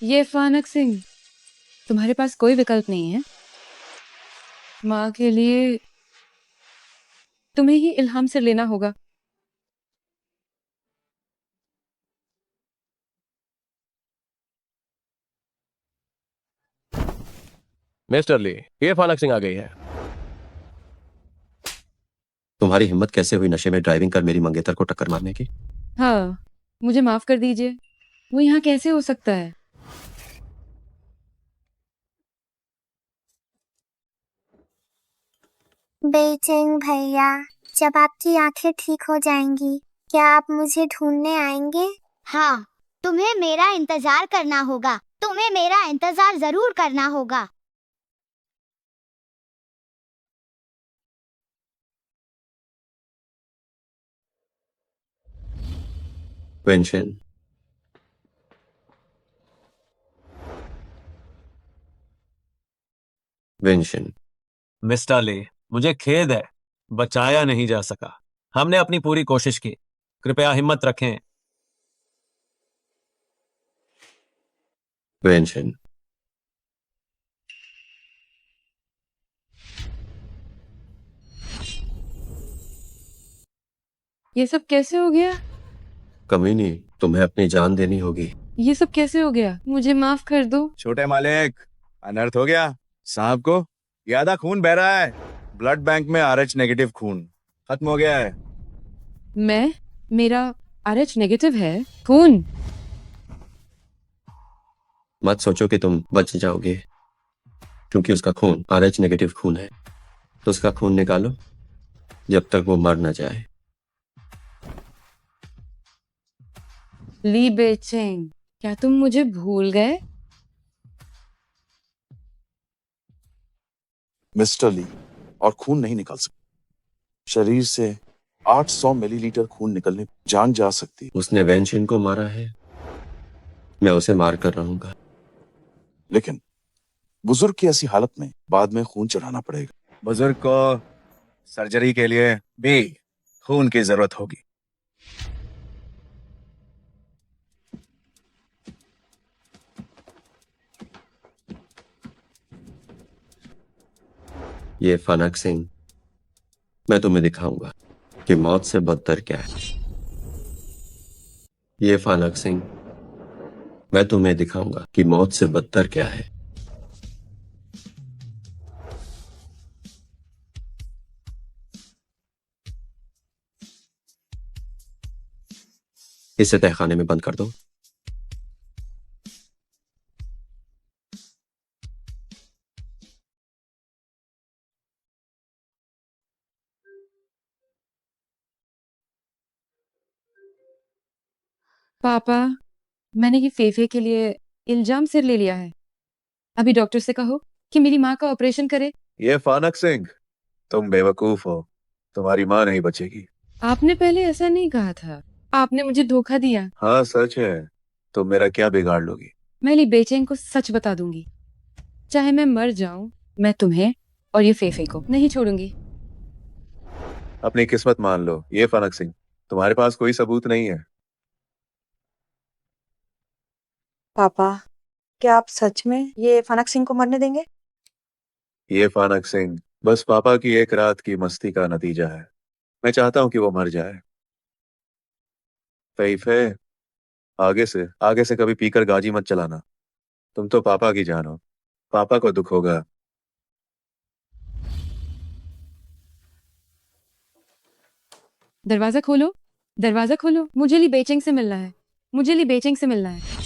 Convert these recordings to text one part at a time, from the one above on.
ये फानक सिंह, तुम्हारे पास कोई विकल्प नहीं है। माँ के लिए तुम्हें ही इल्हाम से लेना होगा। मिस्टर ली, ये फानक सिंह आ गई है। तुम्हारी हिम्मत कैसे हुई नशे में ड्राइविंग कर मेरी मंगेतर को टक्कर मारने की? हाँ, मुझे माफ कर दीजिए। वो यहाँ कैसे हो सकता है? बेचैन भैया, जब आपकी आंखें ठीक हो जाएंगी, क्या आप मुझे ढूंढने आएंगे? हाँ, तुम्हें मेरा इंतजार करना होगा। तुम्हें मेरा इंतजार जरूर करना होगा। वेंशन, वेंशन, मिस्टर ली, मुझे खेद है, बचाया नहीं जा सका। हमने अपनी पूरी कोशिश की। कृपया हिम्मत रखें। वेंशन। ये सब कैसे हो गया? कमीनी, तुम्हें अपनी जान देनी होगी। ये सब कैसे हो गया? मुझे माफ कर दो। छोटे मालिक, अनर्थ हो गया। साहब को ज्यादा खून बह रहा है। ब्लड बैंक में आरएच नेगेटिव खून खत्म हो गया है। मेरा RH नेगेटिव है। खून? मत सोचो कि तुम बच जाओगे, क्योंकि उसका खून RH नेगेटिव खून है। तो उसका खून निकालो जब तक वो मर न जाए। ली बेचैन, क्या तुम मुझे भूल गए? मिस्टर ली, और खून नहीं निकल सकता। शरीर से 800 मिलीलीटर खून निकलने जान जा सकती। उसने वेंशन को मारा है, मैं उसे मार कर रहूंगा। लेकिन बुजुर्ग की ऐसी हालत में बाद में खून चढ़ाना पड़ेगा। बुजुर्ग को सर्जरी के लिए भी खून की जरूरत होगी। ये फनक सिंह, मैं तुम्हें दिखाऊंगा कि मौत से बदतर क्या है। ये फनक सिंह, मैं तुम्हें दिखाऊंगा कि मौत से बदतर क्या है। इसे तहखाने में बंद कर दो। पापा, मैंने ये फेफे के लिए इल्जाम सिर ले लिया है। अभी डॉक्टर से कहो कि मेरी माँ का ऑपरेशन करे। ये फानक सिंह, तुम बेवकूफ हो। तुम्हारी माँ नहीं बचेगी। आपने पहले ऐसा नहीं कहा था। आपने मुझे धोखा दिया। हाँ, सच है। तुम मेरा क्या बिगाड़ लोगी? मैं ली बेचैन को सच बता दूंगी। चाहे मैं मर जाऊं, मैं तुम्हें और ये फेफे को नहीं छोड़ूंगी। अपनी किस्मत मान लो। ये फानक सिंह, तुम्हारे पास कोई सबूत नहीं है। पापा, क्या आप सच में ये फनक सिंह को मरने देंगे? ये फानक सिंह बस पापा की एक रात की मस्ती का नतीजा है। मैं चाहता हूं कि वो मर जाए। फे आगे से कभी पीकर गाजी मत चलाना। तुम तो पापा की जान हो। पापा को दुख होगा। दरवाजा खोलो, दरवाजा खोलो। मुझे ली बेचैन से मिलना है। मुझे ली बेचैन से मिलना है।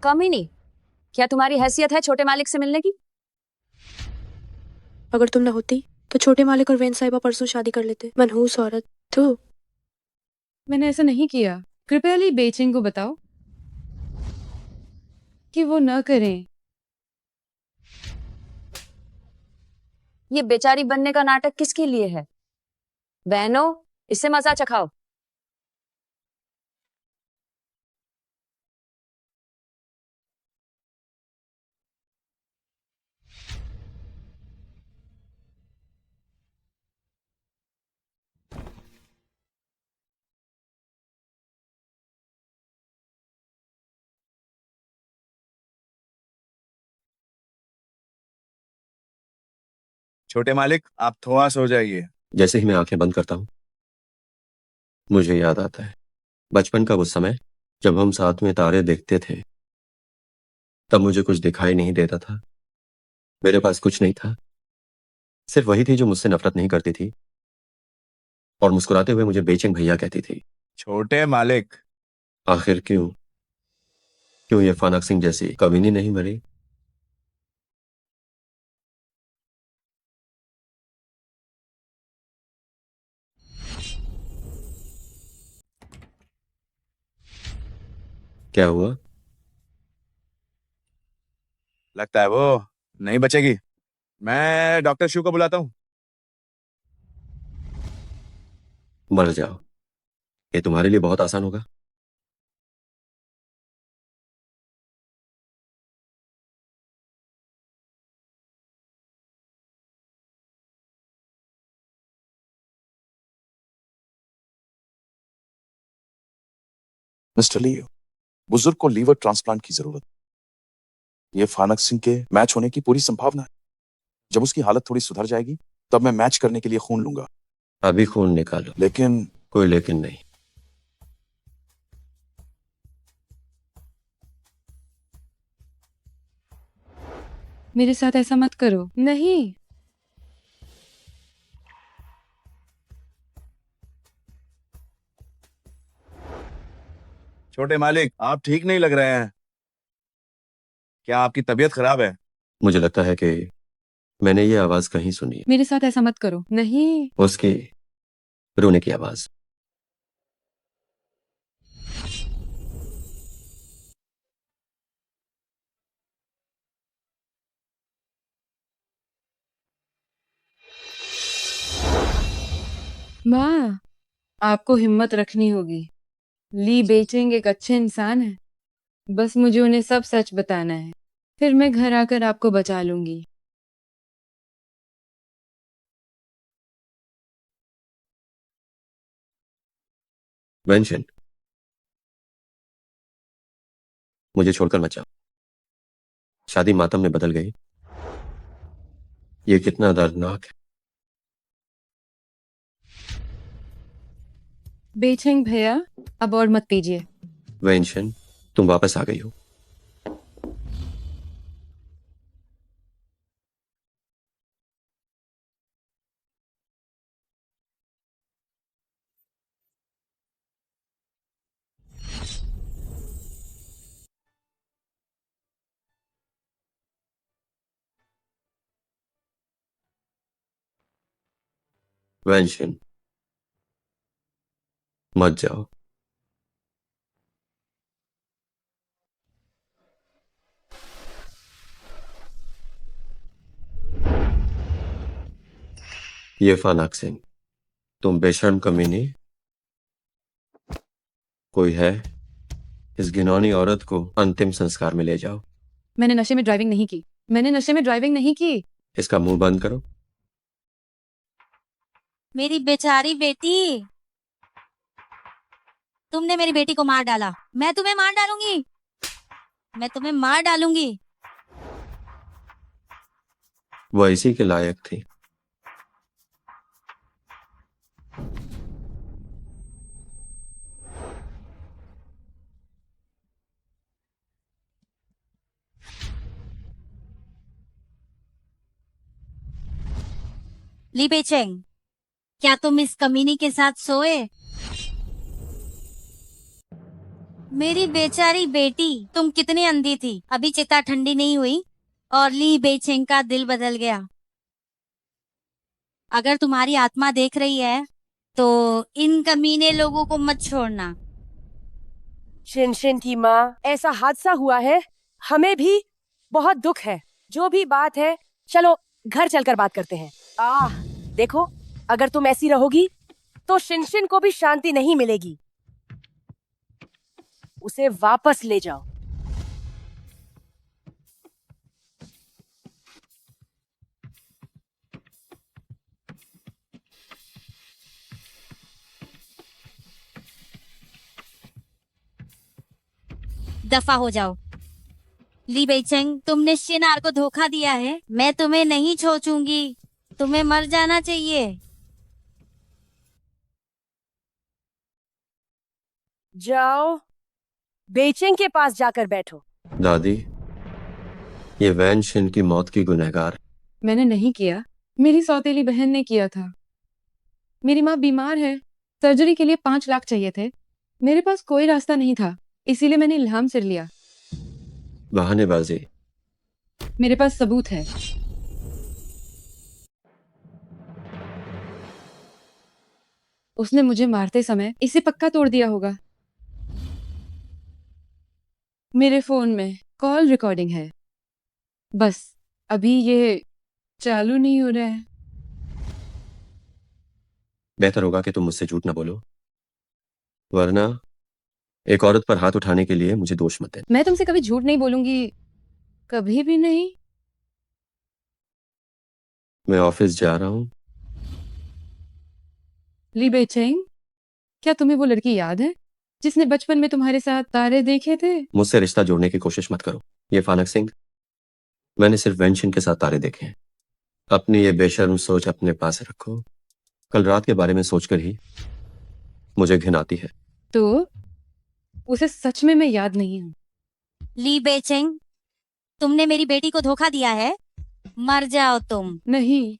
कम ही नहीं, क्या तुम्हारी हैसियत है छोटे मालिक से मिलने की? अगर तुम न होती तो छोटे मालिक और वेन साहिबा परसों शादी कर लेते। मनहूस औरत तू। मैंने ऐसा नहीं किया। कृपया ली बेचैन को बताओ कि वो न करें। ये बेचारी बनने का नाटक किसके लिए है? बहनों, इससे मजा चखाओ। छोटे मालिक, आप थोड़ा सो जाइए। जैसे ही मैं आंखें बंद करता हूँ मुझे याद आता है बचपन का वो समय जब हम साथ में तारे देखते थे। तब मुझे कुछ दिखाई नहीं देता था, मेरे पास कुछ नहीं था, सिर्फ वही थी जो मुझसे नफरत नहीं करती थी और मुस्कुराते हुए मुझे बेचैन भैया कहती थी। छोटे मालिक, आखिर क्यों क्यों ये फानक सिंह जैसी कमीनी नहीं मरी? क्या हुआ? लगता है वो नहीं बचेगी। मैं डॉक्टर शिव को बुलाता हूँ। मर जाओ, ये तुम्हारे लिए बहुत आसान होगा। मिस्टर ली, बुजुर्ग को लीवर ट्रांसप्लांट की जरूरत। ये फानक सिंह के मैच होने की पूरी संभावना है। जब उसकी हालत थोड़ी सुधर जाएगी तब मैं मैच करने के लिए खून लूंगा। अभी खून निकालो। लेकिन कोई लेकिन नहीं। मेरे साथ ऐसा मत करो। नहीं। छोटे मालिक, आप ठीक नहीं लग रहे हैं। क्या आपकी तबीयत खराब है? मुझे लगता है कि मैंने ये आवाज कहीं सुनी है। मेरे साथ ऐसा मत करो। नहीं। उसकी रोने की आवाज। माँ, आपको हिम्मत रखनी होगी। ली बेचिंग एक अच्छे इंसान है। बस मुझे उन्हें सब सच बताना है, फिर मैं घर आकर आपको बचा लूंगी। वेंशन, मुझे छोड़कर मत जाओ। शादी मातम में बदल गई। ये कितना दर्दनाक है। बेचिंग भैया, अब और मत पीजिए। वेंशन, तुम वापस आ गई हो। वेंशन, मत जाओ। ये फानक सिंह, तुम बेशर्म कमीनी। कोई है? इस घिनौनी औरत को अंतिम संस्कार में ले जाओ। मैंने नशे में ड्राइविंग नहीं की। मैंने नशे में ड्राइविंग नहीं की। इसका मुंह बंद करो। मेरी बेचारी बेटी, तुमने मेरी बेटी को मार डाला। मैं तुम्हें मार डालूंगी। मैं तुम्हें मार डालूंगी। वह इसी के लायक थी। ली बेचेंग, क्या तुम इस कमीनी के साथ सोए? मेरी बेचारी बेटी, तुम कितनी अंधी थी। अभी चिता ठंडी नहीं हुई और ली बेचेंग का दिल बदल गया। अगर तुम्हारी आत्मा देख रही है तो इन कमीने लोगों को मत छोड़ना। शिनशिन की माँ, ऐसा हादसा हुआ है, हमें भी बहुत दुख है। जो भी बात है, चलो घर चलकर बात करते हैं। देखो, अगर तुम ऐसी रहोगी तो शिनशिन को भी शांति नहीं मिलेगी। उसे वापस ले जाओ। दफा हो जाओ। ली बेचेंग, तुमने शिनार को धोखा दिया है। मैं तुम्हें नहीं छोड़ूंगी। तुम्हें मर जाना चाहिए। जाओ बेचेंग के पास जाकर बैठो। दादी, ये वैन शिन की मौत की गुनहगार है। मैंने नहीं किया, मेरी सौतेली बहन ने किया था। मेरी माँ बीमार है, सर्जरी के लिए 5 लाख चाहिए थे। मेरे पास कोई रास्ता नहीं था, इसीलिए मैंने इल्हाम से लिया। बहानेबाजी। मेरे पास सबूत है। उसने मुझे मारते समय इसे पक्का तोड़ दिया होगा। मेरे फोन में कॉल रिकॉर्डिंग है, बस अभी ये चालू नहीं हो रहा है। बेहतर होगा कि तुम मुझसे झूठ ना बोलो, वरना एक औरत पर हाथ उठाने के लिए मुझे दोष मत देना। मैं तुमसे कभी झूठ नहीं बोलूंगी, कभी भी नहीं। मैं ऑफिस जा रहा हूँ। ली बेचेंग, क्या तुम्हें वो लड़की याद है जिसने बचपन में तुम्हारे साथ तारे देखे थे? मुझसे रिश्ता जोड़ने की कोशिश मत करो। ये फानक सिंह, मैंने सिर्फ वेंशिन के साथ तारे देखे हैं। अपनी ये बेशर्म सोच अपने पास रखो। कल रात के बारे में सोचकर ही मुझे घिन आती है। तो उसे सच में मैं याद नहीं हूँ। ली बेचेंग, तुमने मेरी बेटी को धोखा दिया है। मर जाओ तुम। नहीं,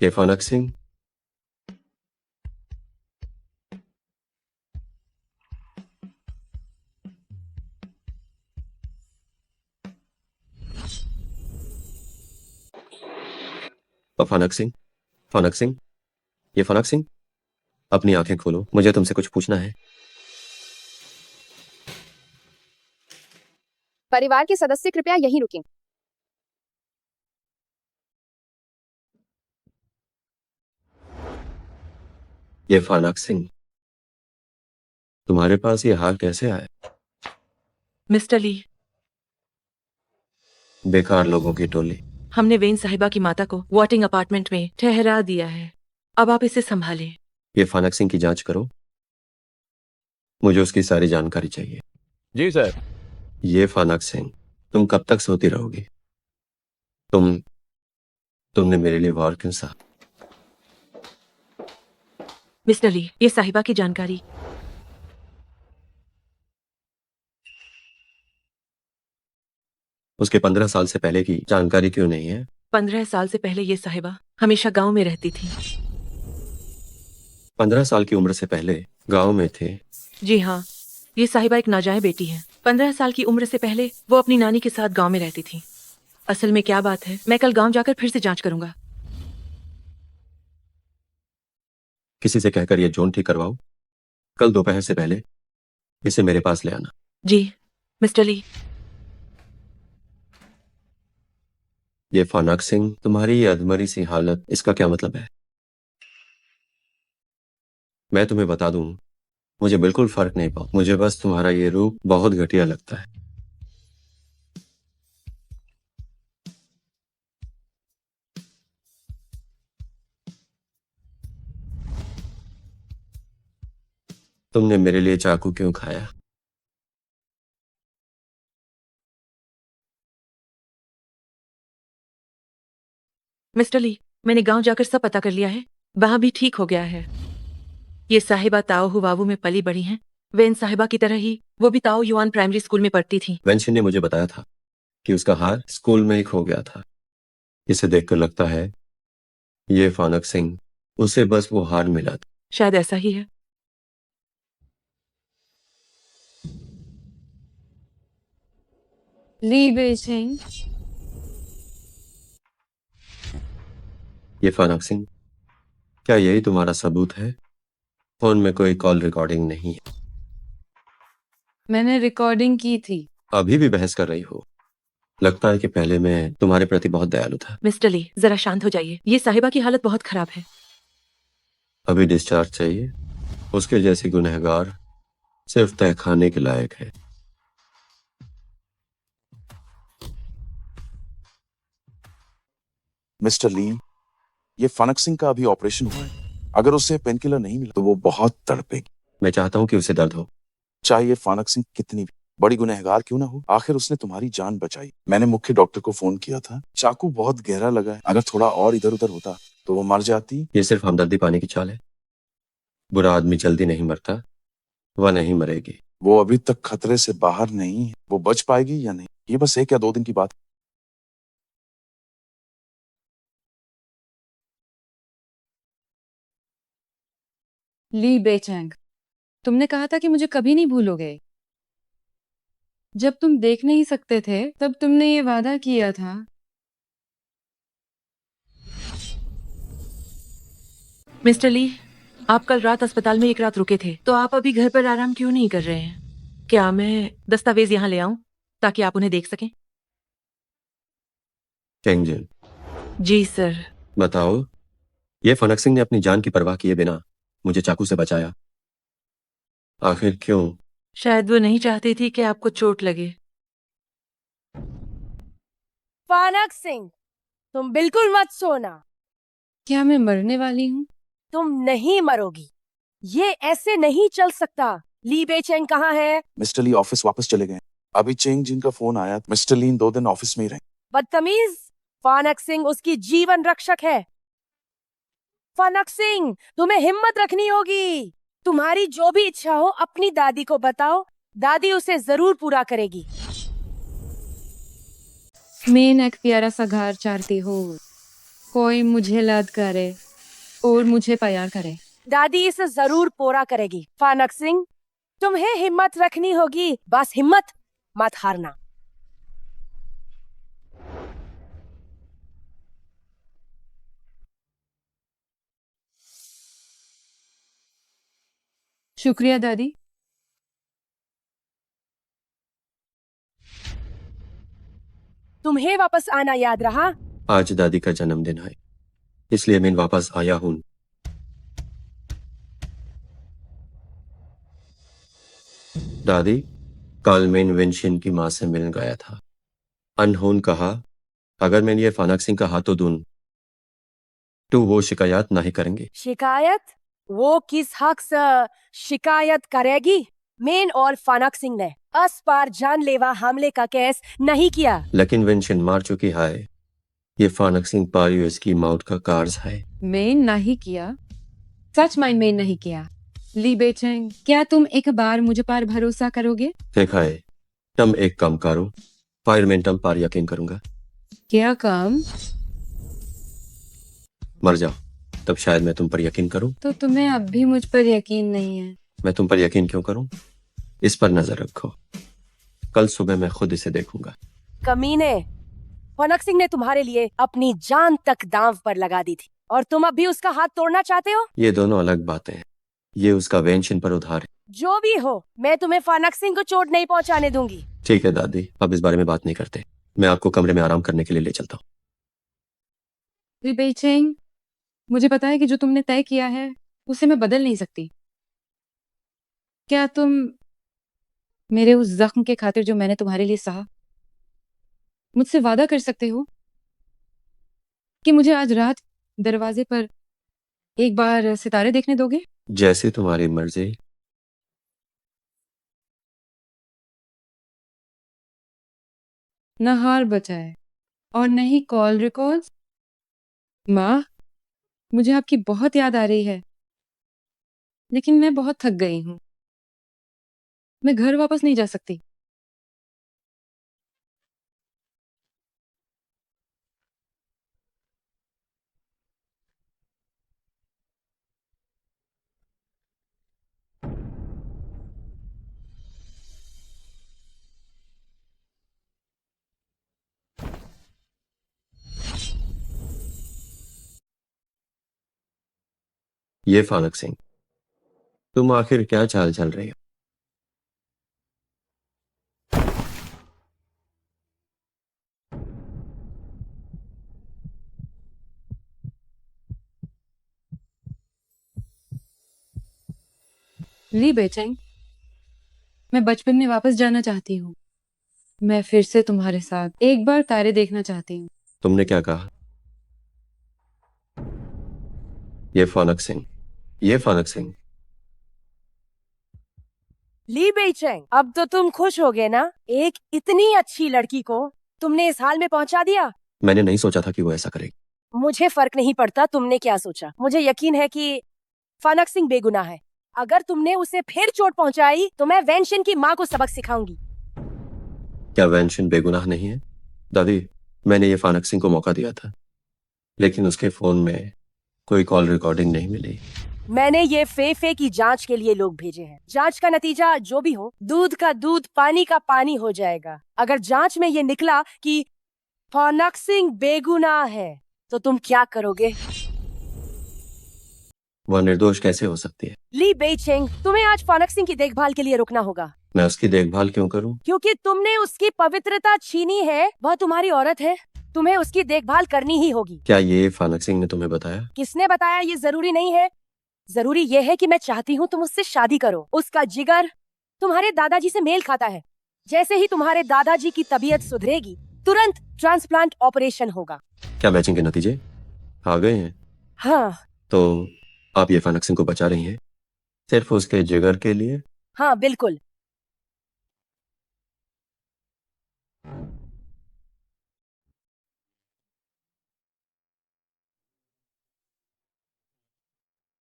ये फानक सिंह, फानक सिंह, फानक सिंह, ये फानक सिंह, अपनी आंखें खोलो, मुझे तुमसे कुछ पूछना है। परिवार के सदस्य कृपया यहीं रुकें। ये फानक सिंह, तुम्हारे पास ये हार कैसे आया? मिस्टर ली, बेकार लोगों की टोली। हमने वेन साहिबा की माता को वॉटिंग अपार्टमेंट में ठहरा दिया है। अब आप इसे संभालें। ये फानक सिंह की जांच करो, मुझे उसकी सारी जानकारी चाहिए। जी सर। ये फानक सिंह, तुम कब तक सोती रहोगी? तुमने मेरे लिए वार क्यों सा? मिस्टर ली, ये साहिबा की जानकारी। उसके 15 साल से पहले की जानकारी क्यों नहीं है? 15 साल से पहले ये साहिबा हमेशा गांव में रहती थी। 15 साल की उम्र से पहले गांव में थे? जी हाँ, ये साहिबा एक नाजायज बेटी है। 15 साल की उम्र से पहले वो अपनी नानी के साथ गांव में रहती थी। असल में क्या बात है, मैं कल गांव जाकर फिर से जांच करूंगा। किसी से कहकर ये जोन ठीक करवाओ। कल दोपहर से पहले इसे मेरे पास ले आना। जी मिस्टर ली। ये फानक सिंह, तुम्हारी ये अधमरी सी हालत, इसका क्या मतलब है? मैं तुम्हें बता दूं, मुझे बिल्कुल फर्क नहीं पड़ा। मुझे बस तुम्हारा ये रूप बहुत घटिया लगता है। तुमने मेरे लिए चाकू क्यों खाया? मिस्टर ली, मैंने गांव जाकर सब पता कर लिया है। वहां भी ठीक हो गया है। ये साहिबा ताओ हुवावू में पली बड़ी हैं। वेन साहिबा की तरह ही वो भी ताओ युआन प्राइमरी स्कूल में पढ़ती थी। वेंशिन ने मुझे बताया था कि उसका हार स्कूल में ही खो गया था। इसे देखकर लगता है ये फानक सिंह, उसे बस वो हार मिला था। शायद ऐसा ही है। ली बेचेंग, ये फानक सिंह, क्या यही तुम्हारा सबूत है? फोन में कोई कॉल रिकॉर्डिंग नहीं है। मैंने रिकॉर्डिंग की थी। अभी भी बहस कर रही हो? लगता है कि पहले मैं तुम्हारे प्रति बहुत दयालु था। मिस्टर ली, जरा शांत हो जाइए। ये साहिबा की हालत बहुत खराब है। अभी डिस्चार्ज चाहिए? उसके जैसी गुनहगार सिर्फ तहखाने के लायक है। मिस्टर ली, ये फानक सिंह का अभी ऑपरेशन हुआ है। अगर उसे पेन किलर नहीं मिला तो वो बहुत तड़पेगी। मैं चाहता हूं कि उसे दर्द हो, चाहे ये फानक सिंह कितनी भी बड़ी गुनहगार क्यों ना हो, आखिर उसने तुम्हारी जान बचाई। मैंने मुख्य डॉक्टर को फोन किया था, चाकू बहुत गहरा लगा है, अगर थोड़ा और इधर उधर होता तो वो मर जाती। ये सिर्फ हमदर्दी पाने की चाल है। बुरा आदमी जल्दी नहीं मरता, वह नहीं मरेगी। वो अभी तक खतरे से बाहर नहीं है, वो बच पाएगी या नहीं ये बस 1 या 2 दिन की बात है। ली बेचैंग, तुमने कहा था कि मुझे कभी नहीं भूलोगे। जब तुम देख नहीं सकते थे तब तुमने ये वादा किया था। मिस्टर ली, आप कल रात अस्पताल में एक रात रुके थे, तो आप अभी घर पर आराम क्यों नहीं कर रहे हैं? क्या मैं दस्तावेज यहाँ ले आऊं ताकि आप उन्हें देख सकें? चेंग जिन, जी सर। बताओ, ये फनक सिंह ने अपनी जान की परवाह किए बिना मुझे चाकू से बचाया, आखिर क्यों? शायद वो नहीं चाहती थी कि आपको चोट लगे। फानक सिंह, तुम बिल्कुल मत सोना। क्या मैं मरने वाली हूँ? तुम नहीं मरोगी। ये ऐसे नहीं चल सकता। ली बेचैंग कहाँ है? मिस्टर ली ऑफिस वापस चले गए। अभी चेंग जिन का फोन आया, मिस्टर ली इन 2 दिन ऑफिस में ही रहे। बदतमीज, फानक सिंह उसकी जीवन रक्षक है। फानक सिंह, तुम्हें हिम्मत रखनी होगी। तुम्हारी जो भी इच्छा हो अपनी दादी को बताओ, दादी उसे जरूर पूरा करेगी। मैं एक प्यारा सा घर चाहती हूँ, कोई मुझे लाद करे और मुझे प्यार करे। दादी इसे जरूर पूरा करेगी। फानक सिंह, तुम्हें हिम्मत रखनी होगी, बस हिम्मत मत हारना। शुक्रिया दादी। तुम्हें वापस आना याद रहा? आज दादी का जन्मदिन है, इसलिए मैं वापस आया हूं। दादी, कल मैं विंशिन की माँ से मिलने गया था। अनहोन कहा, अगर मैं ये फानक सिंह का हाथों दूं तो वो शिकायत नहीं करेंगे। शिकायत? वो किस हक से शिकायत करेगी? मेन और फानक सिंह ने अस पार जानलेवा हमले का केस नहीं किया। लेकिन विंशिन मार चुकी है। ये फानक सिंह पारियोस की मौत का कार्य है। मैं नहीं किया, सच में मैं नहीं किया। ली बेचैंग, क्या तुम एक बार मुझे पर भरोसा करोगे? देखा है, तुम एक काम करो, फिर मैं तुम पर यकीन करूंगा। क्या काम? मर जाओ, तब शायद मैं तुम पर यकीन करूं। तो तुम्हें अब भी मुझ पर यकीन नहीं है? मैं तुम पर यकीन क्यों करूं? इस पर नजर रखो, कल सुबह मैं खुद इसे देखूंगा। कमीने, फानक सिंह ने तुम्हारे लिए अपनी जान तक दांव पर लगा दी थी और तुम अब भी उसका हाथ तोड़ना चाहते हो? ये दोनों अलग बातें हैं। ये उसका वेंशन पर उधार है। जो भी हो, मैं तुम्हें फानक सिंह को चोट नहीं पहुंचाने दूंगी। ठीक है दादी, अब इस बारे में बात नहीं करते। मैं आपको कमरे में आराम करने के लिए ले चलता हूँ। ली बेचैंग, मुझे पता है कि जो तुमने तय किया है उसे मैं बदल नहीं सकती। क्या तुम मेरे उस जख्म के खातिर जो मैंने तुम्हारे लिए सहा, मुझसे वादा कर सकते हो कि मुझे आज रात दरवाजे पर एक बार सितारे देखने दोगे? जैसी तुम्हारी मर्जी। न हार बचाए और न ही कॉल रिकॉर्ड्स। माँ, मुझे आपकी बहुत याद आ रही है, लेकिन मैं बहुत थक गई हूँ। मैं घर वापस नहीं जा सकती। ये फानक सिंह, तुम आखिर क्या चाल चल रही हो? ली बेचैंग, मैं बचपन में वापस जाना चाहती हूँ। मैं फिर से तुम्हारे साथ एक बार तारे देखना चाहती हूँ। तुमने क्या कहा? ये फानक सिंह, ये फानक सिंह। ली बेइचेंग, अब तो तुम खुश हो गए ना? एक इतनी अच्छी लड़की को तुमने इस हाल में पहुंचा दिया। मैंने नहीं सोचा था कि वो ऐसा करेगी। मुझे फर्क नहीं पड़ता तुमने क्या सोचा, मुझे यकीन है कि फानक सिंह बेगुनाह है। अगर तुमने उसे फिर चोट पहुंचाई तो मैं वैनशिन की माँ को सबक सिखाऊंगी। क्या वैनशिन बेगुनाह नहीं है? दादी, मैंने ये फानक सिंह को मौका दिया था, लेकिन उसके फोन में कोई कॉल रिकॉर्डिंग नहीं मिली। मैंने ये फे की जांच के लिए लोग भेजे हैं। जांच का नतीजा जो भी हो, दूध का दूध पानी का पानी हो जाएगा। अगर जांच में ये निकला कि फानक सिंह बेगुनाह है तो तुम क्या करोगे? वह निर्दोष कैसे हो सकती है? ली बेइचेंग, तुम्हें आज फानक सिंह की देखभाल के लिए रुकना होगा। मैं उसकी देखभाल क्यों करूं? क्योंकि तुमने उसकी पवित्रता छीनी है। वह तुम्हारी औरत है, तुम्हें उसकी देखभाल करनी ही होगी। क्या ये फानक सिंह ने तुम्हें बताया? किसने बताया ये जरूरी नहीं है। जरूरी ये है कि मैं चाहती हूँ तुम उससे शादी करो। उसका जिगर तुम्हारे दादाजी से मेल खाता है। जैसे ही तुम्हारे दादाजी की तबीयत सुधरेगी, तुरंत ट्रांसप्लांट ऑपरेशन होगा। क्या मैचिंग के नतीजे आ गए हैं? हाँ तो आप ये फानक सिंह को बचा रही हैं सिर्फ उसके जिगर के लिए? हाँ बिल्कुल।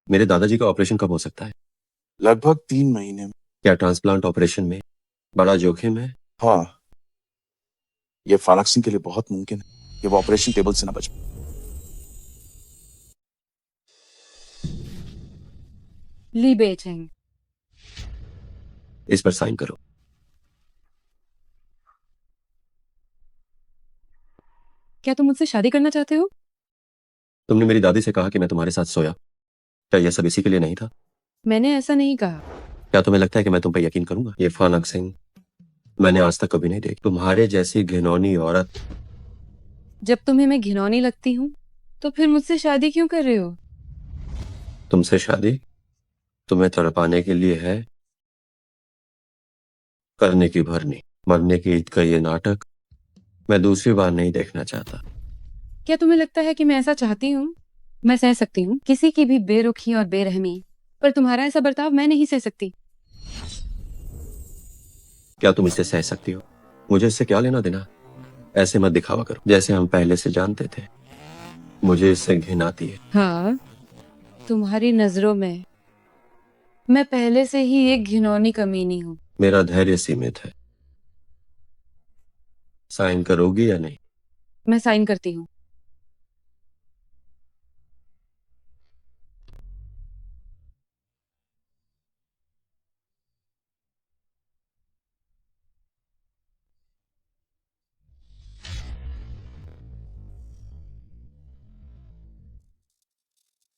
मेरे दादाजी का ऑपरेशन कब हो सकता है? लगभग 3 महीने में। क्या ट्रांसप्लांट ऑपरेशन में बड़ा जोखिम है? हाँ, ये फानक सिंह के लिए बहुत मुमकिन है कि वो ऑपरेशन टेबल से ना बच पाए। ली बेइचेंग, इस पर साइन करो। क्या तुम मुझसे शादी करना चाहते हो? तुमने मेरी दादी से कहा कि मैं तुम्हारे साथ सोया। क्या यह सब इसी के लिए नहीं था? मैंने ऐसा नहीं कहा। क्या तुम्हें लगता है कि मैं तुम पर यकीन करूंगा? ये फानक सिंह मैंने आज तक कभी नहीं देखी। तुम्हारे जैसी घिनौनी औरत। जब तुम्हें मैं घिनौनी लगती हूँ तो फिर मुझसे शादी क्यों कर रहे हो? तुमसे शादी तुम्हें तड़पाने के लिए है, करने की भरनी। मरने की ईद का ये नाटक मैं दूसरी बार नहीं देखना चाहता। क्या तुम्हें लगता है कि मैं ऐसा चाहती हूँ? मैं सह सकती हूँ किसी की भी बेरुखी और बेरहमी, पर तुम्हारा ऐसा बर्ताव मैं नहीं सह सकती। क्या तुम इसे सह सकती हो? मुझे इससे क्या लेना देना? ऐसे मत दिखावा करो जैसे हम पहले से जानते थे। मुझे इससे घिन आती है। हाँ, तुम्हारी नजरों में मैं पहले से ही एक घिनौनी कमीनी हूँ। मेरा धैर्य सीमित है। साइन करोगी या नहीं? मैं साइन करती हूँ।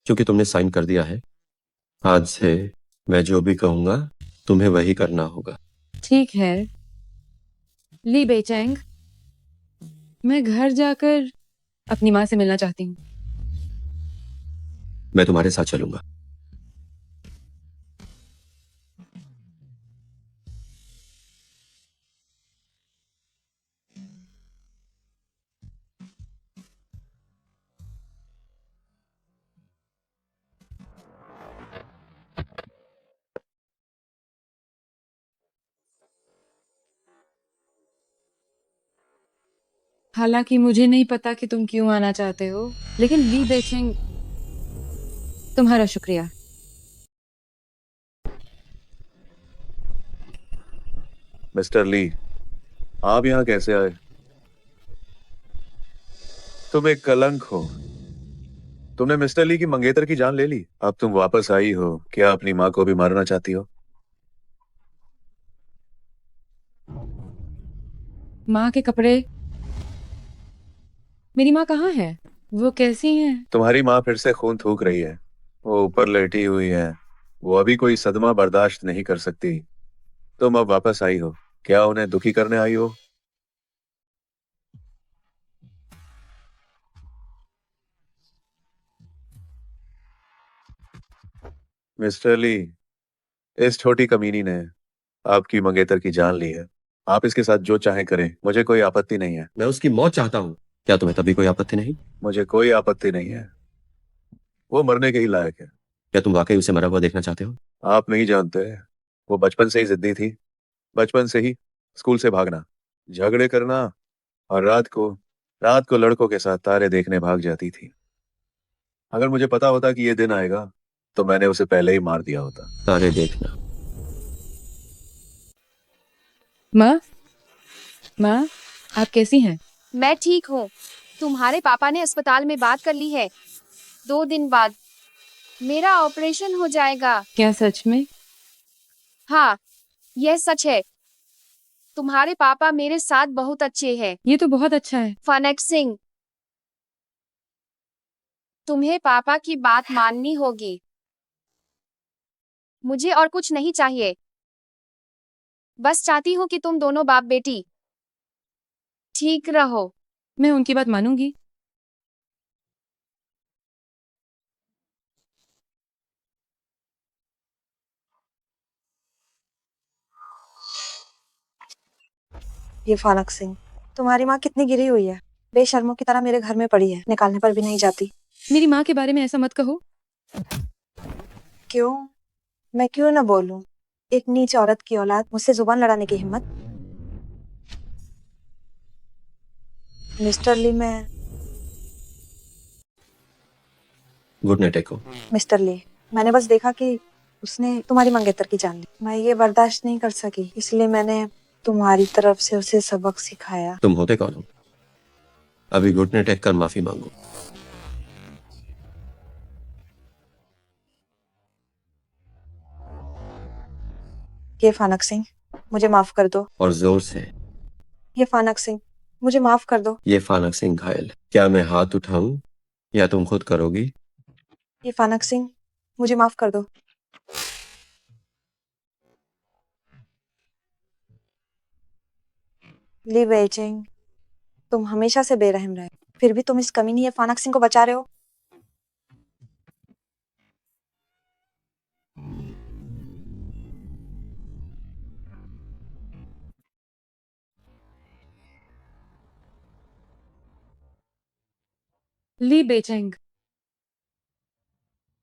क्योंकि तुमने साइन कर दिया है, आज से मैं जो भी कहूंगा तुम्हें वही करना होगा। ठीक है ली बेइचेंग, मैं घर जाकर अपनी माँ से मिलना चाहती हूँ। मैं तुम्हारे साथ चलूंगा। हालांकि मुझे नहीं पता कि तुम क्यों आना चाहते हो, लेकिन ली बेइचेंग, तुम्हारा शुक्रिया। मिस्टर ली, आप यहाँ कैसे आए? तुम एक कलंक हो। तुमने मिस्टर ली की मंगेतर की जान ले ली। अब तुम वापस आई हो, क्या अपनी माँ को भी मारना चाहती हो? माँ के कपड़े? मेरी माँ कहाँ है? वो कैसी हैं? तुम्हारी माँ फिर से खून थूक रही है। वो ऊपर लेटी हुई है। वो अभी कोई सदमा बर्दाश्त नहीं कर सकती। तुम अब वापस आई हो, क्या उन्हें दुखी करने आई हो? मिस्टर ली, इस छोटी कमीनी ने आपकी मंगेतर की जान ली है। आप इसके साथ जो चाहे करें, मुझे कोई आपत्ति नहीं है। मैं उसकी मौत चाहता हूँ। क्या तुम्हें तभी कोई आपत्ति नहीं? मुझे कोई आपत्ति नहीं है। वो मरने के ही लायक है। क्या तुम वाकई उसे मरा हुआ देखना चाहते हो? आप नहीं जानते वो बचपन से ही जिद्दी थी। बचपन से ही स्कूल से भागना, झगड़े करना और रात को लड़कों के साथ तारे देखने भाग जाती थी। अगर मुझे पता होता कि ये दिन आएगा तो मैंने उसे पहले ही मार दिया होता। तारे देखना। माँ, माँ, आप कैसी हैं? मैं ठीक हूँ। तुम्हारे पापा ने अस्पताल में बात कर ली है। 2 दिन बाद मेरा ऑपरेशन हो जाएगा। क्या सच में? हाँ, यह सच है। तुम्हारे पापा मेरे साथ बहुत अच्छे हैं। ये तो बहुत अच्छा है। फनेक सिंह, तुम्हें पापा की बात माननी होगी। मुझे और कुछ नहीं चाहिए। बस चाहती हूँ कि तुम दोनों बाप बेटी ठीक रहो। मैं उनकी बात मानूंगी। ये फानक सिंह, तुम्हारी माँ कितनी गिरी हुई है, बेशर्मों की तरह मेरे घर में पड़ी है, निकालने पर भी नहीं जाती। मेरी माँ के बारे में ऐसा मत कहो। क्यों? मैं क्यों ना बोलूं? एक नीच औरत की औलाद, मुझसे जुबान लड़ाने की हिम्मत। मिस्टर ली, मैं गुड नाइट एको। मिस्टर ली, मैंने बस देखा कि उसने तुम्हारी मंगेतर की जान ली। मैं ये बर्दाश्त नहीं कर सकी, इसलिए मैंने तुम्हारी तरफ से उसे सबक सिखाया। तुम होते कौन हो? अभी गुड नाइट कहकर माफी मांगो। ये फानक सिंह, मुझे माफ कर दो। और जोर से। ये फानक सिंह, मुझे माफ कर दो। ये फानक सिंह घायल। क्या मैं हाथ उठाऊं या तुम खुद करोगी? ये फानक सिंह, मुझे माफ कर दो। ली बेइचिंग, तुम हमेशा से बेरहम रहे, फिर भी तुम इस कमीनी ये फानक सिंह को बचा रहे हो। ली बेचेंग,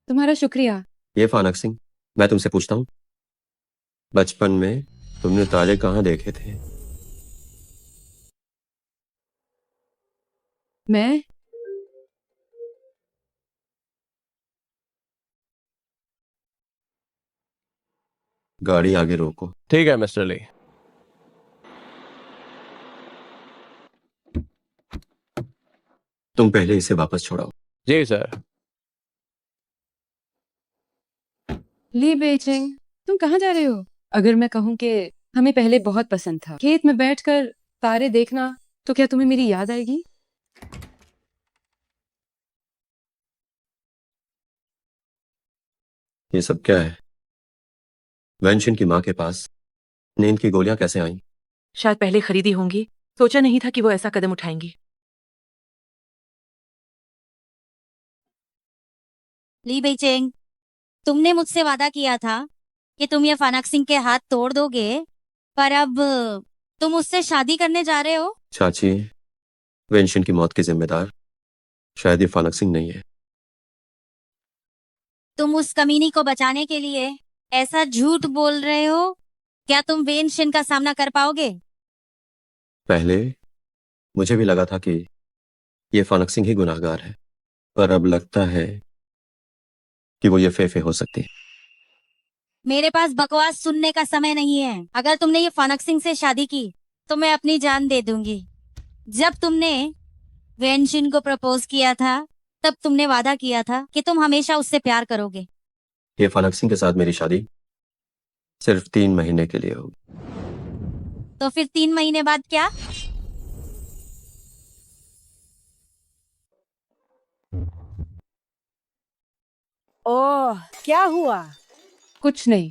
तुम्हारा शुक्रिया। ये फानक सिंह, मैं तुमसे पूछता हूँ, बचपन में तुमने तारे कहाँ देखे थे? मैं गाड़ी आगे रोको। ठीक है मिस्टर ली। तुम पहले इसे वापस छोड़ाओ। जी सर। ली बेचेंग, तुम कहाँ जा रहे हो? अगर मैं कहूँ कि हमें पहले बहुत पसंद था खेत में बैठकर तारे देखना, तो क्या तुम्हें मेरी याद आएगी? ये सब क्या है? वेंशन की माँ के पास नींद की गोलियां कैसे आईं? शायद पहले खरीदी होंगी, सोचा नहीं था कि वो ऐसा कदम उठाएंगी। ली बेचेंग, तुमने मुझसे वादा किया था कि तुम ये फानक सिंह के हाथ तोड़ दोगे, पर अब तुम उससे शादी करने जा रहे हो। चाची, वेंशन की मौत के जिम्मेदार शायद ये फानक सिंह नहीं है। तुम उस कमीनी को बचाने के लिए ऐसा झूठ बोल रहे हो। क्या तुम वेनशन का सामना कर पाओगे? पहले मुझे भी लगा था कि ये फानक सिंह ही गुनाहगार है, पर अब लगता है कि वो ये फेफे हो सकती है। मेरे पास बकवास सुनने का समय नहीं है। अगर तुमने ये फानक सिंह से शादी की तो मैं अपनी जान दे दूंगी। जब तुमने वेनशिन को प्रपोज किया था तब तुमने वादा किया था कि तुम हमेशा उससे प्यार करोगे। ये फानक सिंह के साथ मेरी शादी सिर्फ 3 महीने के लिए होगी। तो फिर 3 महीने बाद क्या? ओह, क्या हुआ? कुछ नहीं,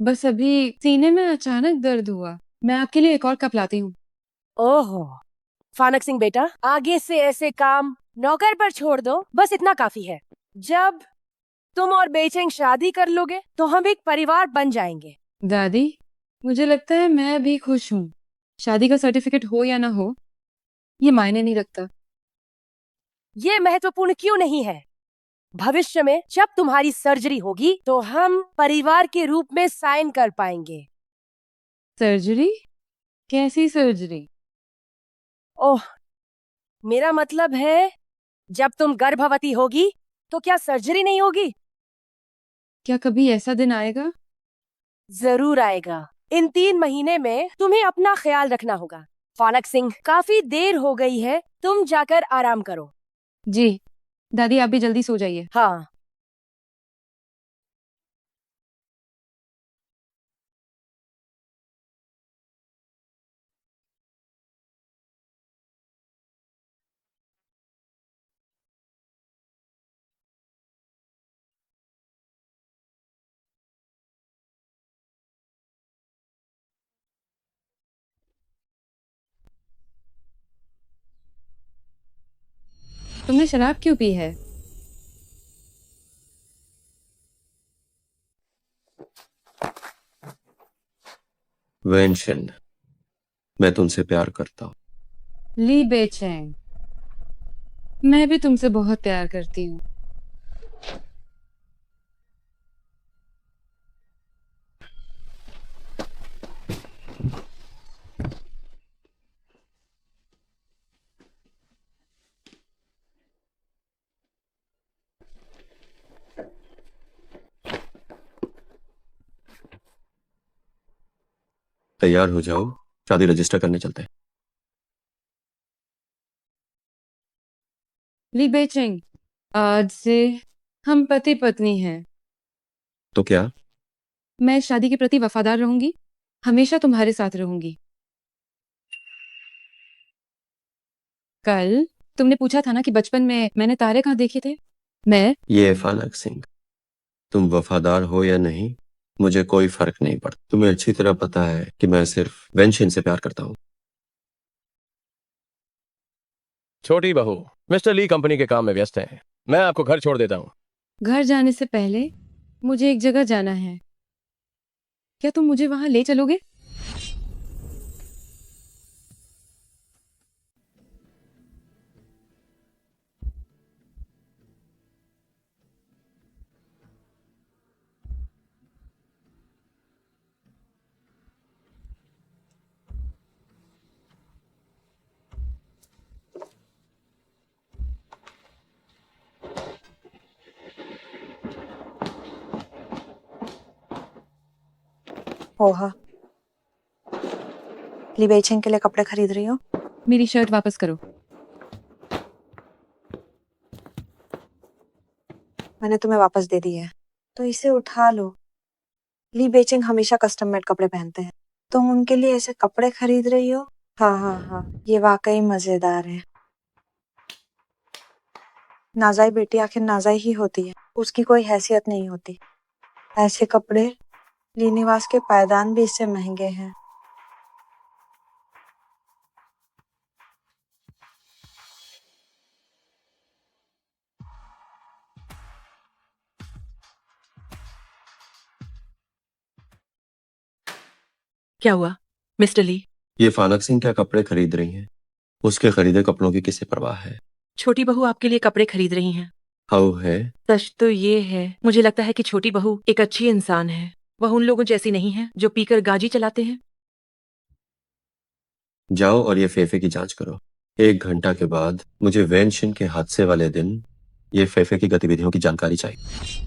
बस अभी सीने में अचानक दर्द हुआ। मैं आपके लिए एक और कप लाती हूँ। ओहो, फानक सिंह बेटा, आगे से ऐसे काम नौकर पर छोड़ दो, बस इतना काफी है। जब तुम और बेचेंग शादी कर लोगे तो हम एक परिवार बन जाएंगे। दादी, मुझे लगता है मैं अभी खुश हूँ। शादी का सर्टिफिकेट हो या ना हो, ये मायने नहीं रखता। ये महत्वपूर्ण क्यों नहीं है? भविष्य में जब तुम्हारी सर्जरी होगी तो हम परिवार के रूप में साइन कर पाएंगे। सर्जरी? कैसी सर्जरी? ओह, मेरा मतलब है जब तुम गर्भवती होगी तो क्या सर्जरी नहीं होगी? क्या कभी ऐसा दिन आएगा? जरूर आएगा। इन 3 महीने में तुम्हें अपना ख्याल रखना होगा। फानक सिंह, काफी देर हो गई है, तुम जाकर आराम करो। जी। दादी आप भी जल्दी सो जाइए। हाँ। तुमने शराब क्यों पी है? वेंशन, मैं तुमसे प्यार करता हूँ। ली बेचैन, मैं भी तुमसे बहुत प्यार करती हूँ। तैयार हो जाओ, शादी रजिस्टर करने चलते हैं। ली बेचैन, आज से हम पति पत्नी हैं। तो क्या? मैं इस शादी के प्रति वफादार रहूंगी, हमेशा तुम्हारे साथ रहूंगी। कल तुमने पूछा था ना कि बचपन में मैंने तारे कहाँ देखे थे। मैं ये फानक सिंह, तुम वफादार हो या नहीं, मुझे कोई फर्क नहीं पड़ता। तुम्हें अच्छी तरह पता है कि मैं सिर्फ वेंशन से प्यार करता हूँ। छोटी बहू, मिस्टर ली कंपनी के काम में व्यस्त हैं। मैं आपको घर छोड़ देता हूँ। घर जाने से पहले मुझे एक जगह जाना है। क्या तुम मुझे वहां ले चलोगे? ओहा, ली बेइचिंग के लिए कपड़े खरीद रही हो? मेरी शर्ट वापस करो। मैंने तुम्हें वापस दे दी है, तो इसे उठा लो। ली बेइचिंग हमेशा कस्टम मेड कपड़े पहनते हैं, तुम उनके लिए ऐसे कपड़े खरीद रही हो? हाँ हाँ हाँ, ये वाकई मजेदार है। नाजाई बेटी आखिर नाजाई ही होती है, उसकी कोई हैसियत नहीं होती। ऐसे कपड़े ली निवास के पायदान भी इससे महंगे हैं। क्या हुआ मिस्टर ली? ये फानक सिंह क्या कपड़े खरीद रही हैं? उसके खरीदे कपड़ों की किसे परवाह है? छोटी बहू आपके लिए कपड़े खरीद रही हैं। हाउ है? सच तो ये है, मुझे लगता है कि छोटी बहू एक अच्छी इंसान है। वह उन लोगों जैसी नहीं है जो पीकर गाजी चलाते हैं। जाओ और ये फेफे की जांच करो। 1 घंटा के बाद मुझे वेंशन के हादसे वाले दिन ये फेफे की गतिविधियों की जानकारी चाहिए।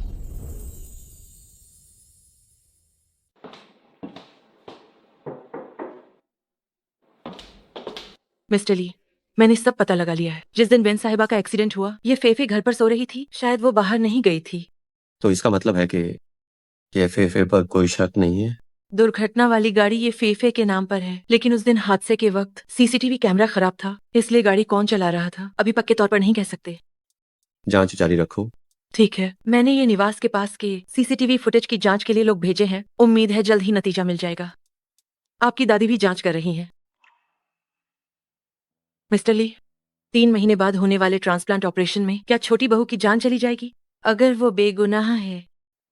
मिस्टर ली, मैंने सब पता लगा लिया है। जिस दिन बेन साहिबा का एक्सीडेंट हुआ, ये फेफे घर पर सो रही थी। शायद वो बाहर नहीं गई थी। तो इसका मतलब है कि ये फेफे पर कोई शक नहीं है? दुर्घटना वाली गाड़ी ये फेफे के नाम पर है, लेकिन उस दिन हादसे के वक्त सीसीटीवी कैमरा खराब था, इसलिए गाड़ी कौन चला रहा था अभी पक्के तौर पर नहीं कह सकते। जांच जारी रखो। ठीक है, मैंने ये निवास के पास के सीसीटीवी फुटेज की जांच के लिए लोग भेजे हैं। उम्मीद है जल्द ही नतीजा मिल जाएगा। आपकी दादी भी जांच कर रही हैं। मिस्टर ली, 3 महीने बाद होने वाले ट्रांसप्लांट ऑपरेशन में क्या छोटी बहू की जान चली जाएगी? अगर वो बेगुनाह है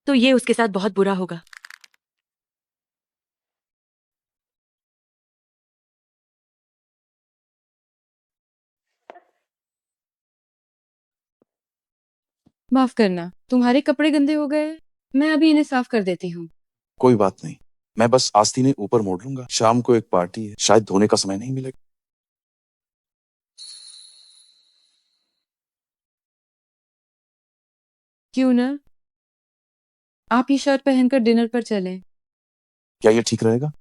तो ये उसके साथ बहुत बुरा होगा। माफ करना, तुम्हारे कपड़े गंदे हो गए। मैं अभी इन्हें साफ कर देती हूँ। कोई बात नहीं, मैं बस आस्तीन ने ऊपर मोड़ लूंगा। शाम को एक पार्टी है, शायद धोने का समय नहीं मिलेगा। क्यों ना, आप ये शर्ट पहनकर डिनर पर चलें। क्या ये ठीक रहेगा?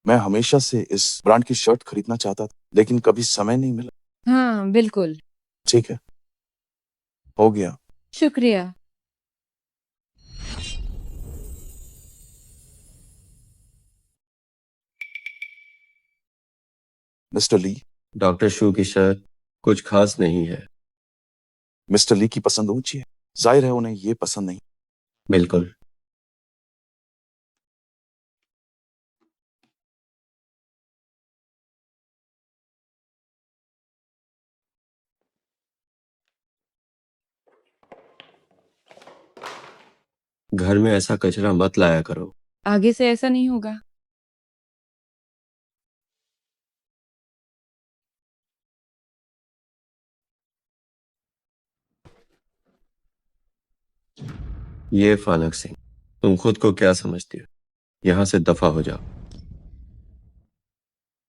मैं हमेशा से इस ब्रांड की शर्ट खरीदना चाहता था, लेकिन कभी समय नहीं मिला। हाँ बिल्कुल। ठीक है, हो गया। शुक्रिया। मिस्टर ली, डॉक्टर शू की शर्ट कुछ खास नहीं है। मिस्टर ली की पसंद ऊंची है, जाहिर है उन्हें ये पसंद नहीं। बिल्कुल। घर में ऐसा कचरा मत लाया करो। आगे से ऐसा नहीं होगा। ये फानक सिंह, तुम खुद को क्या समझती हो? यहाँ से दफा हो जाओ।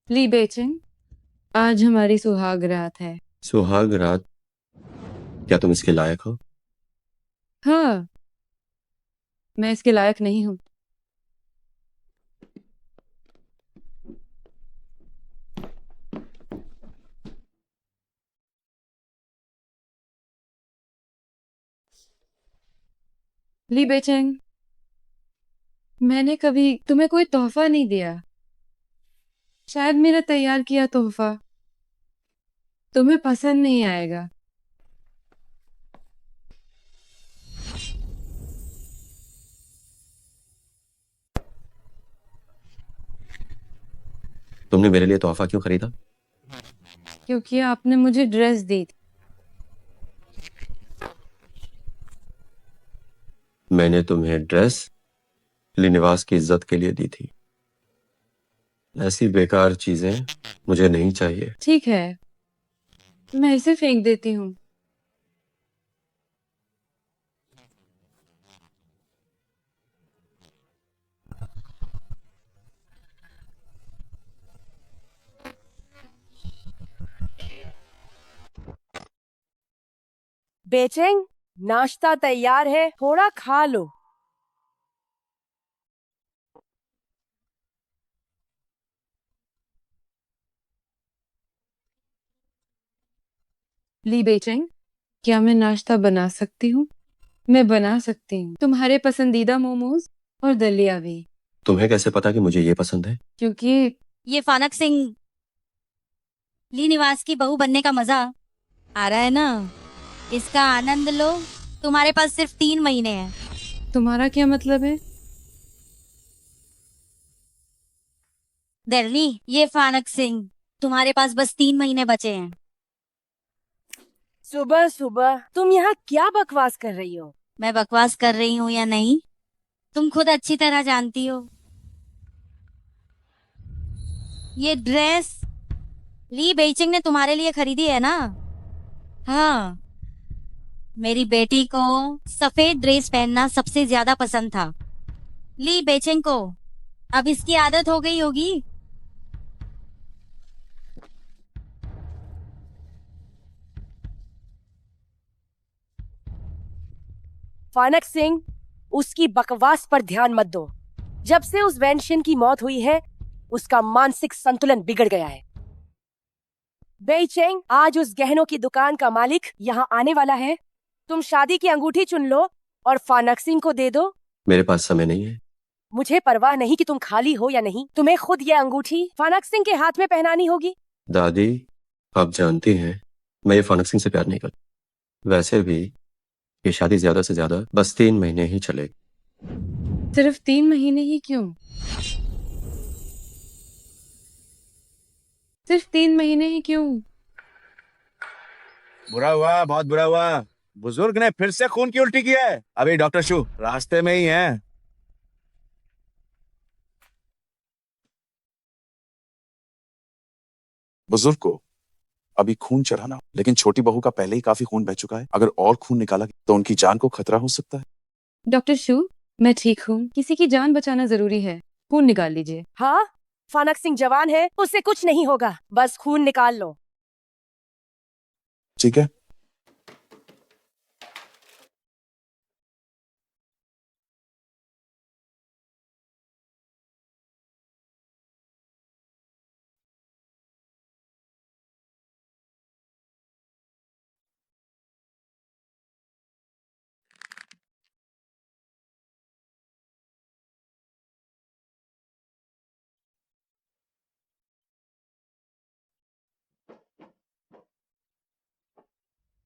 ली बेचिंग, आज हमारी सुहाग रात है। सुहाग रात? क्या तुम इसके लायक हो? हाँ, मैं इसके लायक नहीं हूँ। ली बेचिंग, मैंने कभी तुम्हें कोई तोहफा नहीं दिया। शायद मेरा तैयार किया तोहफा तुम्हें पसंद नहीं आएगा। तुमने मेरे लिए तोहफा क्यों खरीदा? क्योंकि आपने मुझे ड्रेस दी थी। मैंने तुम्हें ड्रेस लिनिवास की इज्जत के लिए दी थी। ऐसी बेकार चीजें मुझे नहीं चाहिए। ठीक है, मैं इसे फेंक देती हूँ। बेचेंग, नाश्ता तैयार है, थोड़ा खा लो। ली बेचिंग, क्या मैं नाश्ता बना सकती हूँ? मैं बना सकती हूँ तुम्हारे पसंदीदा मोमोज और दलिया भी। तुम्हें कैसे पता कि मुझे ये पसंद है? क्योंकि ये फानक सिंह ली निवास की बहू बनने का मजा आ रहा है ना, इसका आनंद लो। तुम्हारे पास सिर्फ 3 महीने हैं। तुम्हारा क्या मतलब है? दिल्ली, ये फानक सिंह, तुम्हारे पास बस 3 महीने बचे हैं। सुबह सुबह तुम यहाँ क्या बकवास कर रही हो? मैं बकवास कर रही हूँ या नहीं, तुम खुद अच्छी तरह जानती हो। ये ड्रेस ली बेइचिंग ने तुम्हारे लिए खरीदी है ना? हाँ, मेरी बेटी को सफेद ड्रेस पहनना सबसे ज्यादा पसंद था। ली बेइचिंग को अब इसकी आदत हो गई होगी। फानक सिंह, उसकी बकवास पर ध्यान मत दो। जब से उस वैनशिन की मौत हुई है, उसका मानसिक संतुलन बिगड़ गया है। बेइचेंग, आज उस गहनों की दुकान का मालिक यहाँ आने वाला है। तुम शादी की अंगूठी चुन लो और फानक सिंह को दे दो। मेरे पास समय नहीं है। मुझे परवाह नहीं कि तुम खाली हो या नहीं, तुम्हें खुद ये अंगूठी फानक सिंह के हाथ में पहनानी होगी। दादी, आप जानती हैं मैं ये फानक सिंह से प्यार नहीं करता। वैसे भी ये शादी ज्यादा से ज्यादा बस 3 महीने ही चलेगी। सिर्फ 3 महीने ही क्यों? सिर्फ 3 महीने ही क्यों? बुरा हुआ, बहुत बुरा हुआ। बुजुर्ग ने फिर से खून की उल्टी की है। अभी डॉक्टर शू रास्ते में ही है। बुजुर्ग को अभी खून चढ़ाना हो, लेकिन छोटी बहू का पहले ही काफी खून बह चुका है। अगर और खून निकाला तो उनकी जान को खतरा हो सकता है। डॉक्टर शू, मैं ठीक हूँ। किसी की जान बचाना जरूरी है। खून निकाल लीजिए। हाँ, फानक सिंह जवान है, उससे कुछ नहीं होगा, बस खून निकाल लो। ठीक है।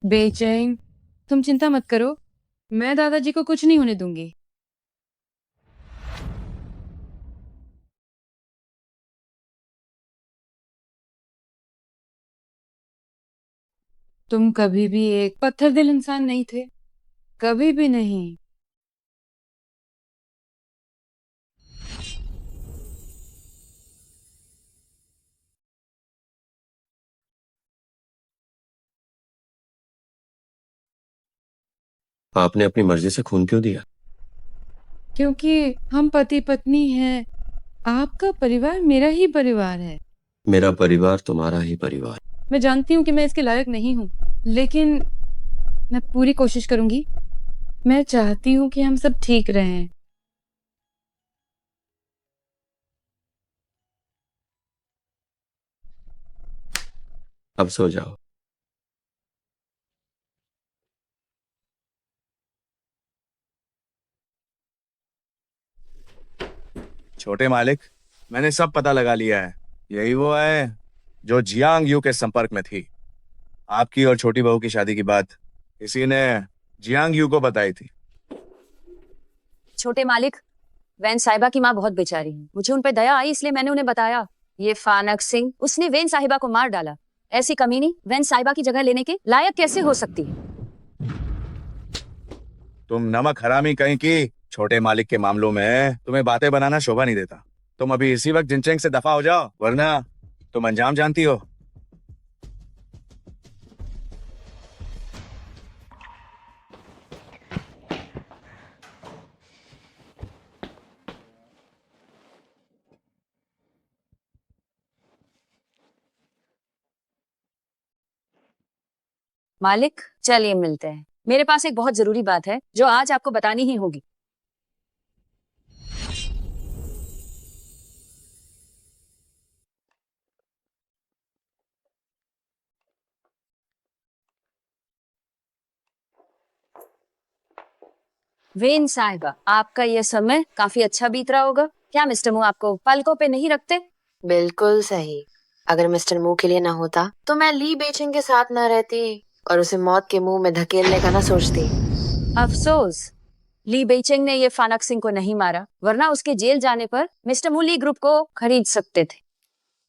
बेचैन, तुम चिंता मत करो, मैं दादाजी को कुछ नहीं होने दूंगी। तुम कभी भी एक पत्थर दिल इंसान नहीं थे, कभी भी नहीं। आपने अपनी मर्जी से खून क्यों दिया? क्योंकि हम पति पत्नी हैं। आपका परिवार मेरा ही परिवार है। मेरा परिवार तुम्हारा ही परिवार। मैं जानती हूँ कि मैं इसके लायक नहीं हूँ, लेकिन मैं पूरी कोशिश करूंगी। मैं चाहती हूँ कि हम सब ठीक रहें। अब सो जाओ। छोटे मालिक, मैंने सब पता लगा लिया है। यही वो है जो जियांग यू के संपर्क में थी। आपकी और छोटी बहू की शादी की बात किसी ने जियांग यू को बताई थी। छोटे मालिक, वैन साहिबा की माँ बहुत बेचारी है, मुझे उन पे दया आई इसलिए मैंने उन्हें बताया। ये फानक सिंह, उसने वेन साहिबा को मार डाला। ऐसी कमीनी वैन साहिबा की जगह लेने के लायक कैसे हो सकती है? तुम नमक हरामी कहीं की। छोटे मालिक के मामलों में तुम्हें बातें बनाना शोभा नहीं देता। तुम अभी इसी वक्त जिनचेंग से दफा हो जाओ, वरना तुम अंजाम जानती हो। मालिक, चलिए मिलते हैं। मेरे पास एक बहुत जरूरी बात है जो आज आपको बतानी ही होगी। वेन साहिबा, आपका यह समय काफी अच्छा बीत रहा होगा। क्या मिस्टर मू आपको पलकों पे नहीं रखते? बिल्कुल सही। अगर मिस्टर मू के लिए ना होता तो मैं ली बेचिंग के साथ ना रहती और उसे मौत के मुंह में धकेलने का ना सोचती। अफसोस, ली बेइचेंग ने ये फानक सिंह को नहीं मारा, वरना उसके जेल जाने पर मिस्टर मू ली ग्रुप को खरीद सकते थे।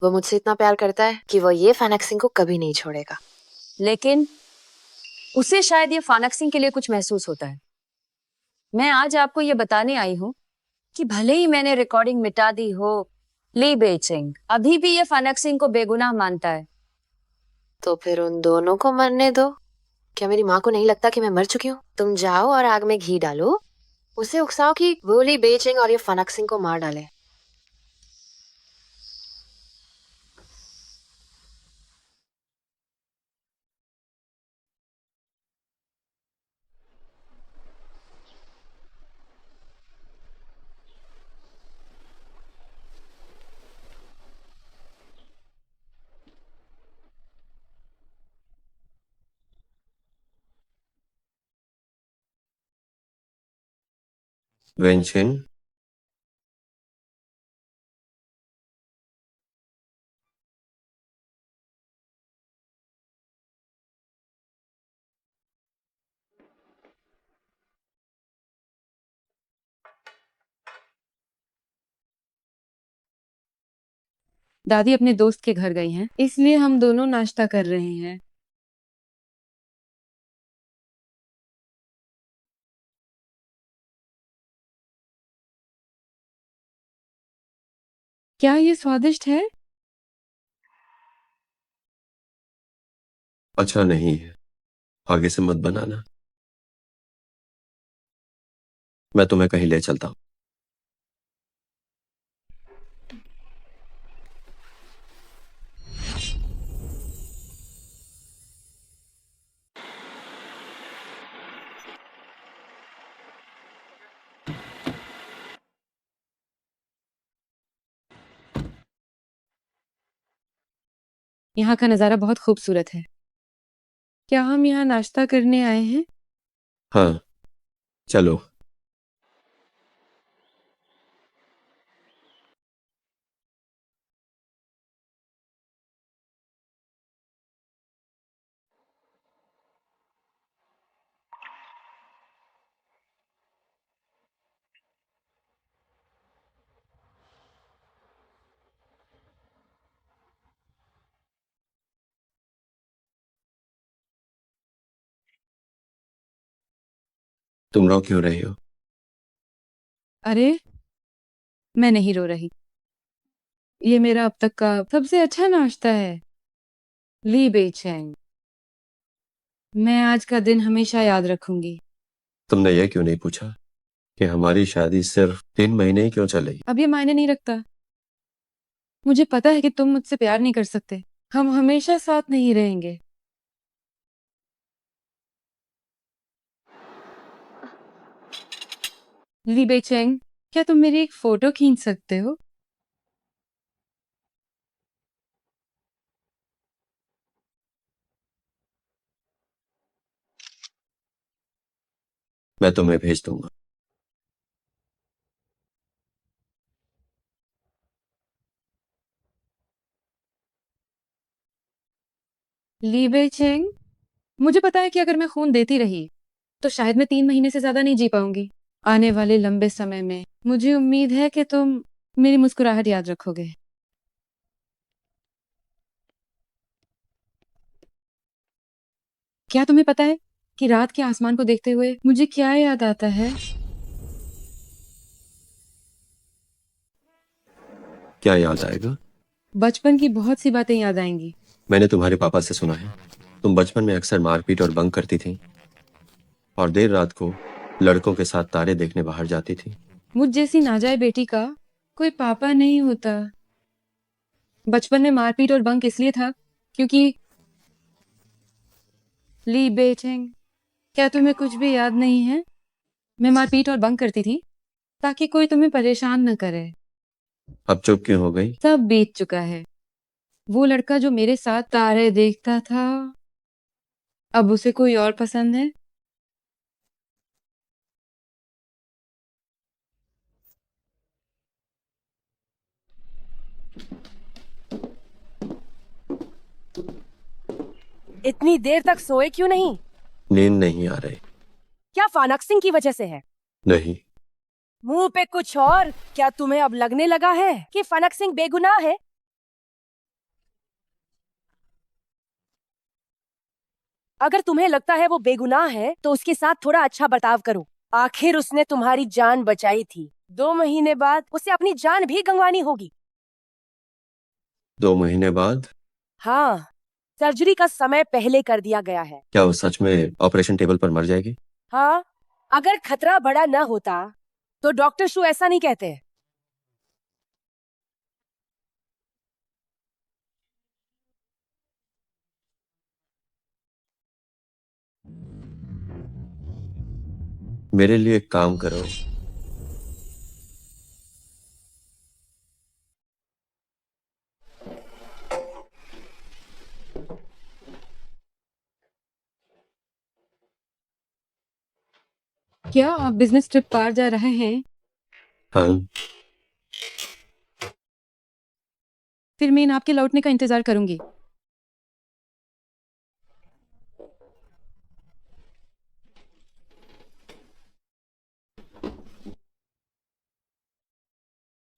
वो मुझसे इतना प्यार करता है कि वो ये फानक सिंह को कभी नहीं छोड़ेगा। लेकिन उसे शायद ये फानक सिंह के लिए कुछ महसूस होता है। मैं आज आपको ये बताने आई हूँ कि भले ही मैंने रिकॉर्डिंग मिटा दी हो, ली बेइचेंग अभी भी ये फानक सिंह को बेगुनाह मानता है। तो फिर उन दोनों को मरने दो। क्या मेरी माँ को नहीं लगता कि मैं मर चुकी हूँ? तुम जाओ और आग में घी डालो, उसे उकसाओ कि वो ली बेचिंग और ये फानक सिंह को मार डाले। वेंचिन, दादी अपने दोस्त के घर गई हैं, इसलिए हम दोनों नाश्ता कर रहे हैं। क्या ये स्वादिष्ट है? अच्छा नहीं है, आगे से मत बनाना। मैं तुम्हें कहीं ले चलता हूँ। यहाँ का नज़ारा बहुत खूबसूरत है। क्या हम यहाँ नाश्ता करने आए हैं? हाँ, चलो। तुम रो क्यों रही हो? अरे, मैं नहीं रो रही। ये मेरा अब तक का सबसे अच्छा नाश्ता है। ली बेचैन, मैं आज का दिन हमेशा याद रखूंगी। तुमने ये क्यों नहीं पूछा कि हमारी शादी सिर्फ 3 महीने ही क्यों चलेगी? अब ये मायने नहीं रखता। मुझे पता है कि तुम मुझसे प्यार नहीं कर सकते। हम हमेशा साथ नहीं रहेंगे। ली बेचैन, क्या तुम मेरी एक फोटो खींच सकते हो? मैं तुम्हें भेज दूंगा। ली बेचैन, मुझे पता है कि अगर मैं खून देती रही तो शायद मैं 3 महीने से ज्यादा नहीं जी पाऊंगी। आने वाले लंबे समय में मुझे उम्मीद है कि तुम मेरी मुस्कुराहट याद रखोगे। क्या तुम्हें पता है कि रात के आसमान को देखते हुए मुझे क्या याद आता है? क्या याद आएगा? बचपन की बहुत सी बातें याद आएंगी। मैंने तुम्हारे पापा से सुना है, तुम बचपन में अक्सर मारपीट और बंक करती थी और देर रात को लड़कों के साथ तारे देखने बाहर जाती थी। मुझ जैसी नाजायज बेटी का कोई पापा नहीं होता। बचपन में मारपीट और बंक इसलिए था क्योंकि ली बेचैन, क्या तुम्हें कुछ भी याद नहीं है? मैं मारपीट और बंक करती थी ताकि कोई तुम्हें परेशान न करे। अब चुप क्यों हो गई? सब बीत चुका है। वो लड़का जो मेरे साथ तारे देखता था, अब उसे कोई और पसंद है। इतनी देर तक सोए क्यों नहीं? नींद नहीं आ रही। क्या फानक सिंह की वजह से है? नहीं। मुंह पे कुछ और। क्या तुम्हें अब लगने लगा है कि फनक सिंह बेगुनाह है? अगर तुम्हें लगता है वो बेगुनाह है तो उसके साथ थोड़ा अच्छा बर्ताव करो। आखिर उसने तुम्हारी जान बचाई थी। 2 महीने बाद उसे अपनी जान भी गंवानी होगी। 2 महीने बाद? हाँ, सर्जरी का समय पहले कर दिया गया है। क्या वो सच में ऑपरेशन टेबल पर मर जाएगी? हाँ, अगर खतरा बड़ा न होता तो डॉक्टर शू ऐसा नहीं कहते। मेरे लिए एक काम करो, क्या आप बिजनेस ट्रिप पार जा रहे हैं? हाँ। फिर मैं आपके लौटने का इंतजार करूंगी।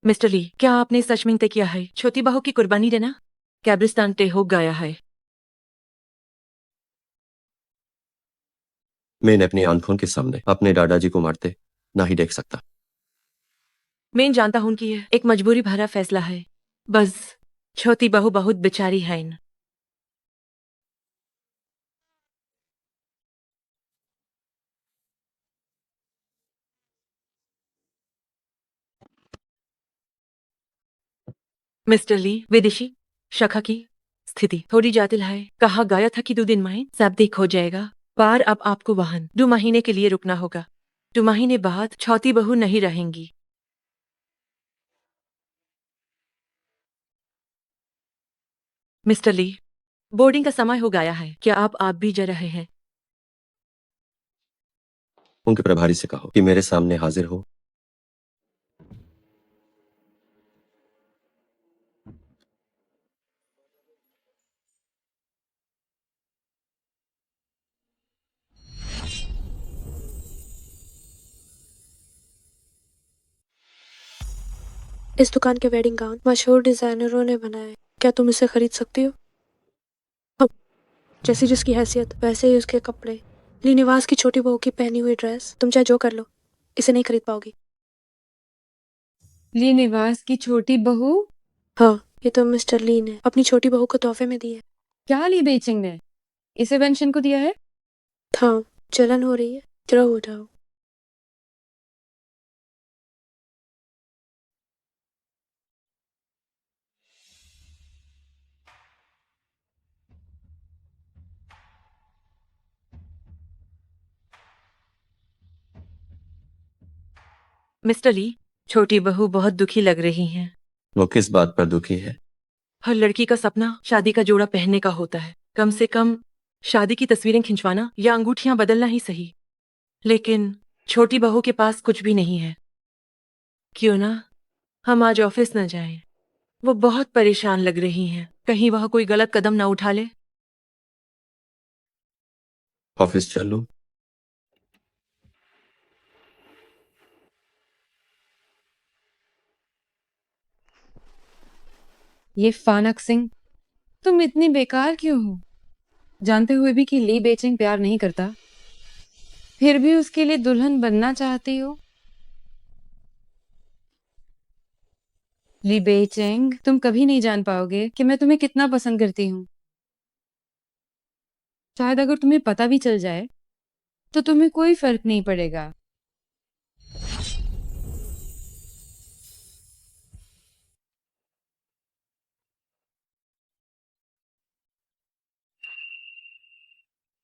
मिस्टर ली, क्या आपने सच में तय किया है छोटी बहू की कुर्बानी देना? कैब्रिस्तान तय हो गया है। मैं अपनी आंखों के सामने अपने दादाजी को मारते ना ही देख सकता। मैं जानता हूं कि यह एक मजबूरी भरा फैसला है। बस छोटी बहू बहुत बेचारी है। मिस्टर ली विदेशी शाखा की स्थिति थोड़ी जटिल है। कहा गया था कि 2 दिन में सब ठीक हो जाएगा, पर अब आपको वहां 2 महीने के लिए रुकना होगा। 2 महीने बाद छोटी बहू नहीं रहेंगी। मिस्टर ली, बोर्डिंग का समय हो गया है। क्या आप भी जा रहे हैं? उनके प्रभारी से कहो कि मेरे सामने हाजिर हो। इस दुकान के वेडिंग गाउन मशहूर डिजाइनरों ने बनाए। क्या तुम इसे खरीद सकती हो? हाँ, जैसी जिसकी हैसियत वैसे ही उसके कपड़े। ली निवास की छोटी बहू की पहनी हुई ड्रेस, तुम चाहे जो कर लो, इसे नहीं खरीद पाओगी। ली निवास की छोटी बहू? हाँ, ये तो मिस्टर ली ने अपनी छोटी बहू को तोहफे में दी है। क्या ली बेचिंग ने इसे वेंशन को दिया है? हाँ, जलन हो रही है, जरा हो जाओ। मिस्टर ली, छोटी बहू बहुत दुखी लग रही हैं। वो किस बात पर दुखी है? हर लड़की का सपना शादी का जोड़ा पहनने का होता है। कम से कम शादी की तस्वीरें खिंचवाना या अंगूठियां बदलना ही सही। लेकिन छोटी बहू के पास कुछ भी नहीं है। क्यों ना हम आज ऑफिस न जाएं? वो बहुत परेशान लग रही हैं। कहीं वह कोई गलत कदम न उठा ले। ऑफिस चलूं? ये फानक सिंह, तुम इतनी बेकार क्यों हो? जानते हुए भी कि ली बेचिंग प्यार नहीं करता, फिर भी उसके लिए दुल्हन बनना चाहती हो। ली बेचिंग, तुम कभी नहीं जान पाओगे कि मैं तुम्हें कितना पसंद करती हूँ। शायद अगर तुम्हें पता भी चल जाए तो तुम्हें कोई फर्क नहीं पड़ेगा।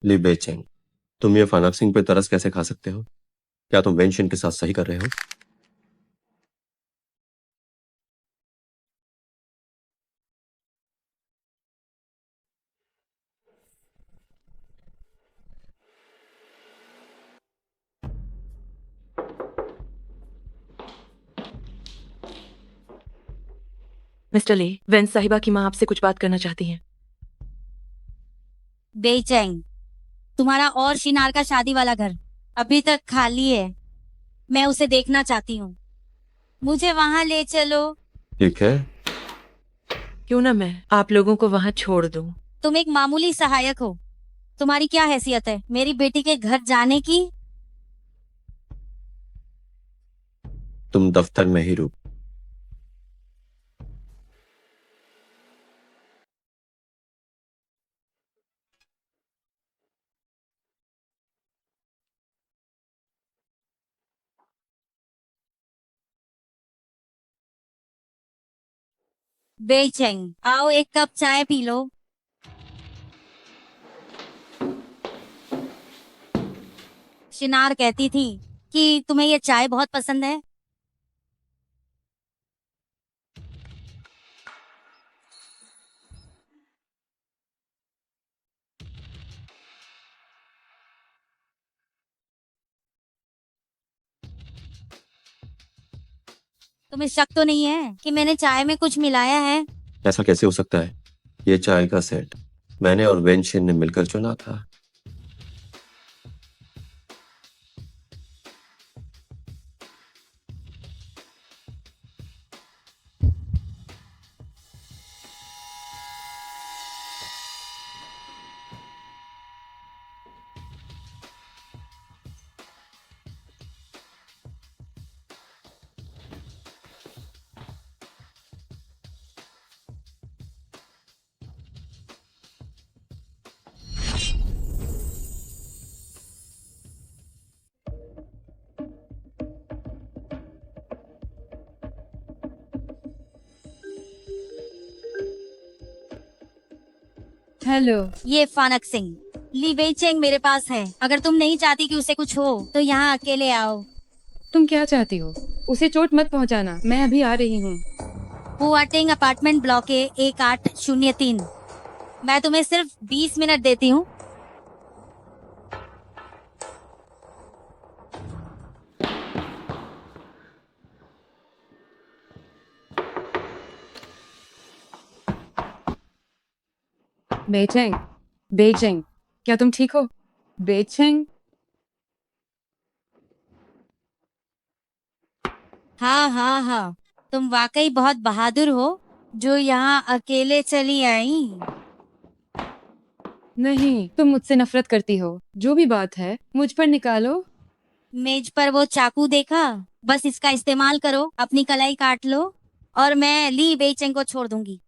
ली बेचेंग, तुम ये फानक सिंह पे तरस कैसे खा सकते हो? क्या तुम वेंशन के साथ सही कर रहे हो? मिस्टर ली, वेंस साहिबा की माँ आपसे कुछ बात करना चाहती हैं। बेचैन, तुम्हारा और शिनार का शादी वाला घर अभी तक खाली है। मैं उसे देखना चाहती हूँ। मुझे वहां ले चलो। ठीक है। क्यों ना मैं आप लोगों को वहां छोड़ दूं। तुम एक मामूली सहायक हो। तुम्हारी क्या हैसियत है मेरी बेटी के घर जाने की? तुम दफ्तर में ही रुक। बेचैन, आओ एक कप चाय पी लो। शिनार कहती थी कि तुम्हें ये चाय बहुत पसंद है। तुम्हें शक तो नहीं है कि मैंने चाय में कुछ मिलाया है? ऐसा कैसे हो सकता है? ये चाय का सेट मैंने और वेंशन ने मिलकर चुना था। हेलो। ये फानक सिंह, ली बेचेंग मेरे पास है। अगर तुम नहीं चाहती कि उसे कुछ हो तो यहाँ अकेले आओ। तुम क्या चाहती हो? उसे चोट मत पहुंचाना। मैं अभी आ रही हूँ। पुआटिंग अपार्टमेंट ब्लॉक है 1803। मैं तुम्हें सिर्फ 20 मिनट देती हूँ। बेचेंग, बेचेंग, क्या तुम ठीक हो? बेचेंग। हाँ हाँ हाँ, तुम वाकई बहुत बहादुर हो जो यहाँ अकेले चली आई। नहीं, तुम मुझसे नफरत करती हो। जो भी बात है मुझ पर निकालो। मेज पर वो चाकू देखा? बस इसका इस्तेमाल करो, अपनी कलाई काट लो और मैं ली बेचेंग को छोड़ दूंगी।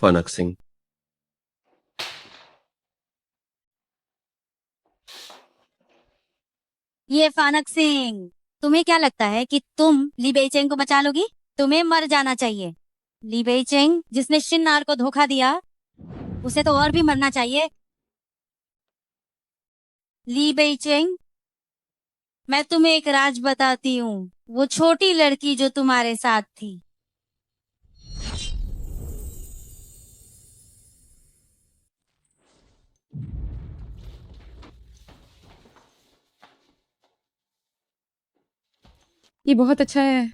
फानक सिंह, ये फानक सिंह, तुम्हें क्या लगता है कि तुम ली बेचेंग को बचा लोगी? तुम्हें मर जाना चाहिए। ली बेचेंग जिसने शिन्नार को धोखा दिया, उसे तो और भी मरना चाहिए। ली बेचेंग, मैं तुम्हें एक राज बताती हूँ। वो छोटी लड़की जो तुम्हारे साथ थी, ये बहुत अच्छा है।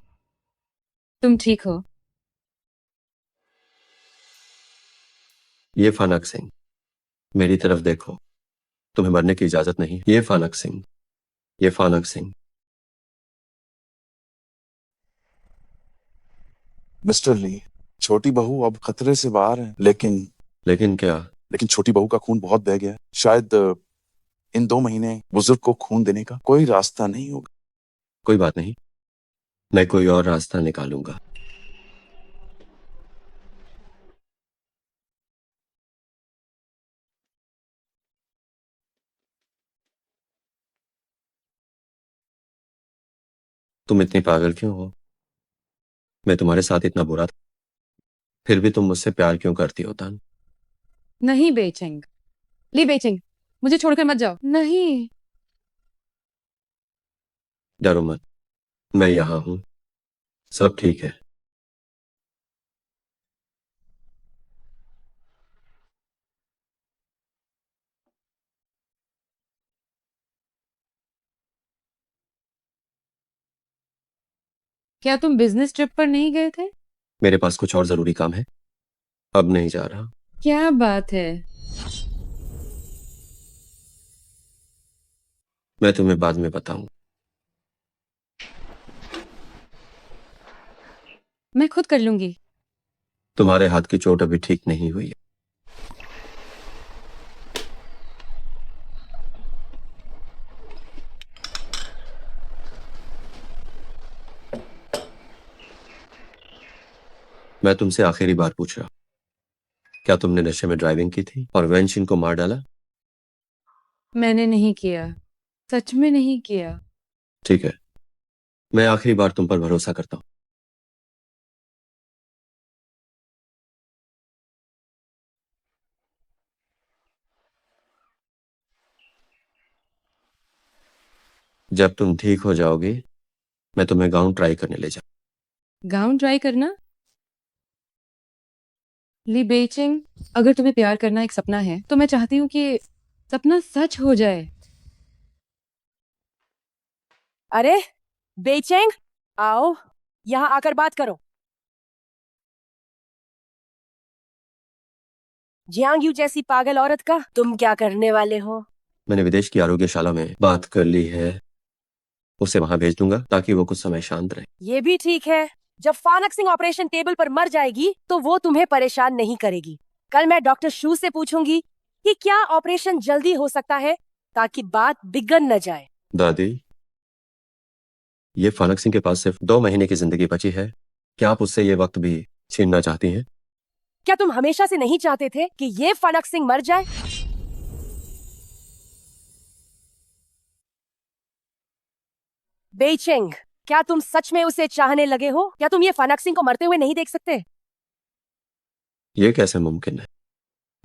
तुम ठीक हो? ये फानक सिंह, मेरी तरफ देखो। तुम्हें मरने की इजाजत नहीं। ये फानक सिंह, ये फानक सिंह। मिस्टर ली, छोटी बहू अब खतरे से बाहर है, लेकिन क्या? लेकिन छोटी बहू का खून बहुत बह गया है। शायद इन 2 महीने बुजुर्ग को खून देने का कोई रास्ता नहीं होगा। कोई बात नहीं, मैं कोई और रास्ता निकालूंगा। तुम इतनी पागल क्यों हो? मैं तुम्हारे साथ इतना बुरा था, फिर भी तुम मुझसे प्यार क्यों करती हो तान? नहीं बेचेंग, ली बेचेंग, मुझे छोड़कर मत जाओ। नहीं। डरो मत, मैं यहां हूं। सब ठीक है। क्या तुम बिजनेस ट्रिप पर नहीं गए थे? मेरे पास कुछ और जरूरी काम है, अब नहीं जा रहा। क्या बात है? मैं तुम्हें बाद में बताऊं। मैं खुद कर लूंगी। तुम्हारे हाथ की चोट अभी ठीक नहीं हुई है। मैं तुमसे आखिरी बार पूछ रहा, क्या तुमने नशे में ड्राइविंग की थी और वेंशिन को मार डाला? मैंने नहीं किया, सच में नहीं किया। ठीक है, मैं आखिरी बार तुम पर भरोसा करता हूं। जब तुम ठीक हो जाओगी, मैं तुम्हें गांव ट्राई करने ले जाऊं। गाउन ट्राई करना? ली बेचिंग, अगर तुम्हें प्यार करना एक सपना है तो मैं चाहती हूँ कि सपना सच हो जाए। अरे बेचेंग, आओ यहाँ आकर बात करो। जियांग यू जैसी पागल औरत का तुम क्या करने वाले हो? मैंने विदेश की आरोग्यशाला में बात कर ली है, उसे वहां भेज दूंगा ताकि वो कुछ समय शांत रहे। ये भी ठीक है। जब फानक सिंह ऑपरेशन टेबल पर मर जाएगी तो वो तुम्हें परेशान नहीं करेगी। कल मैं डॉक्टर शू से पूछूंगी कि क्या ऑपरेशन जल्दी हो सकता है ताकि बात बिगड़ न जाए। दादी, ये फानक सिंह के पास सिर्फ 2 महीने की जिंदगी बची है। क्या आप उससे ये वक्त भी छीनना चाहती हैं? क्या तुम हमेशा से नहीं चाहते थे कि ये फानक सिंह मर जाए? बेइचेंग, क्या तुम सच में उसे चाहने लगे हो? क्या तुम ये फानक्सिंग को मरते हुए नहीं देख सकते? ये कैसे मुमकिन है?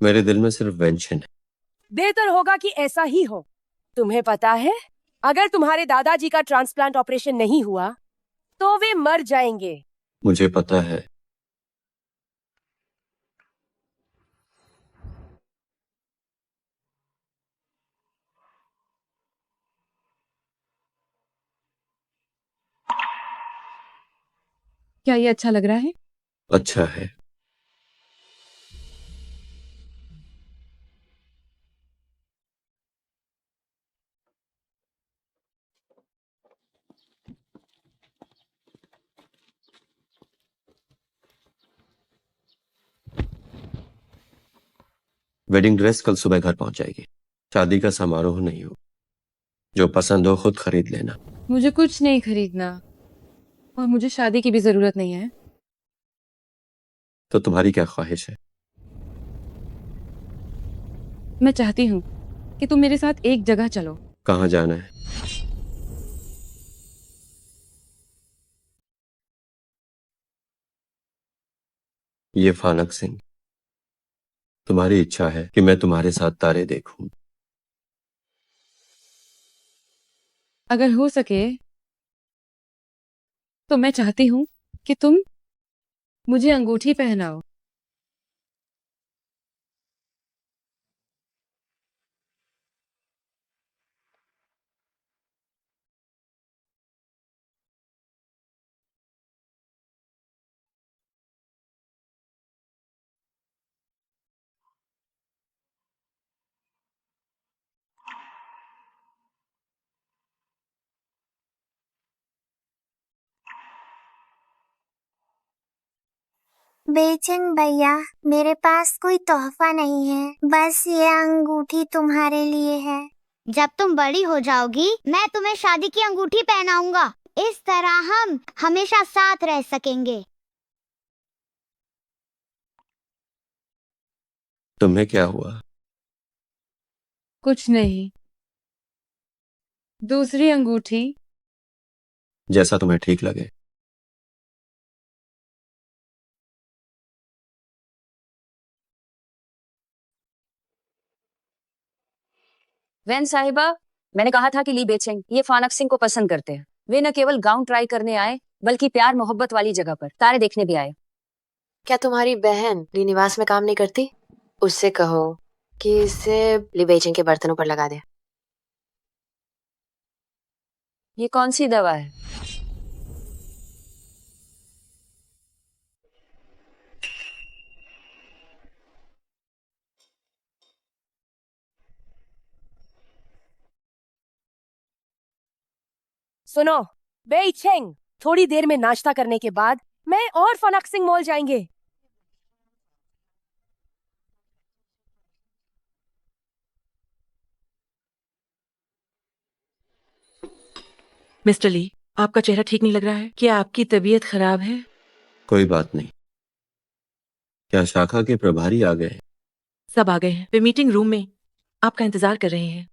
मेरे दिल में सिर्फ वेंशन है। बेहतर होगा कि ऐसा ही हो। तुम्हें पता है, अगर तुम्हारे दादाजी का ट्रांसप्लांट ऑपरेशन नहीं हुआ तो वे मर जाएंगे। मुझे पता है। क्या ये अच्छा लग रहा है? अच्छा है। वेडिंग ड्रेस कल सुबह घर पहुंच जाएगी। शादी का समारोह नहीं हो। जो पसंद हो खुद खरीद लेना। मुझे कुछ नहीं खरीदना और मुझे शादी की भी जरूरत नहीं है। तो तुम्हारी क्या ख्वाहिश है? मैं चाहती हूँ कि तुम मेरे साथ एक जगह चलो। कहाँ जाना है? ये फानक सिंह, तुम्हारी इच्छा है कि मैं तुम्हारे साथ तारे देखूं। अगर हो सके तो मैं चाहती हूँ कि तुम मुझे अंगूठी पहनाओ। बेचैन भैया, मेरे पास कोई तोहफा नहीं है, बस ये अंगूठी तुम्हारे लिए है। जब तुम बड़ी हो जाओगी मैं तुम्हें शादी की अंगूठी पहनाऊंगा। इस तरह हम हमेशा साथ रह सकेंगे। तुम्हें क्या हुआ? कुछ नहीं। दूसरी अंगूठी। जैसा तुम्हें ठीक लगे। वैन साहिबा, मैंने कहा था कि ली बेचेंग ये फानक सिंह को पसंद करते हैं। वे न केवल गाउन ट्राई करने आए बल्कि प्यार मोहब्बत वाली जगह पर तारे देखने भी आए। क्या तुम्हारी बहन ली निवास में काम नहीं करती? उससे कहो कि इसे ली बेचिंग के बर्तनों पर लगा दे। ये कौन सी दवा है? सुनो बेइचेंग, थोड़ी देर में नाश्ता करने के बाद मैं और फनक्सिंग मॉल जाएंगे। मिस्टर ली, आपका चेहरा ठीक नहीं लग रहा है। क्या आपकी तबीयत खराब है? कोई बात नहीं। क्या शाखा के प्रभारी आ गए? सब आ गए हैं। वे मीटिंग रूम में आपका इंतजार कर रहे हैं।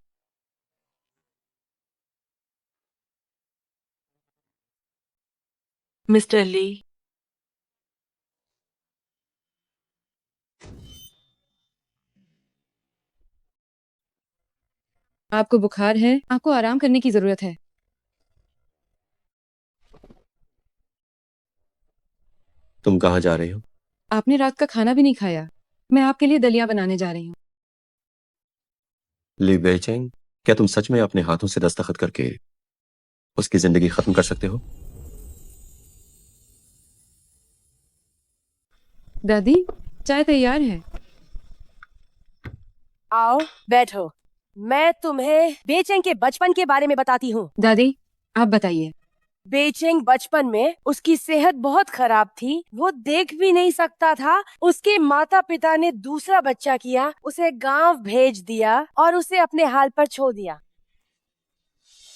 मिस्टर ली, आपको बुखार है, आपको आराम करने की जरूरत है। तुम कहाँ जा रही हो? आपने रात का खाना भी नहीं खाया। मैं आपके लिए दलिया बनाने जा रही हूँ। ली बेचेंग, क्या तुम सच में अपने हाथों से दस्तखत करके उसकी जिंदगी खत्म कर सकते हो? दादी, चाय तैयार है। आओ बैठो, मैं तुम्हें बेचेंग के बचपन के बारे में बताती हूँ। दादी, आप बताइए। बेचेंग बचपन में उसकी सेहत बहुत खराब थी, वो देख भी नहीं सकता था। उसके माता पिता ने दूसरा बच्चा किया, उसे गांव भेज दिया और उसे अपने हाल पर छोड़ दिया।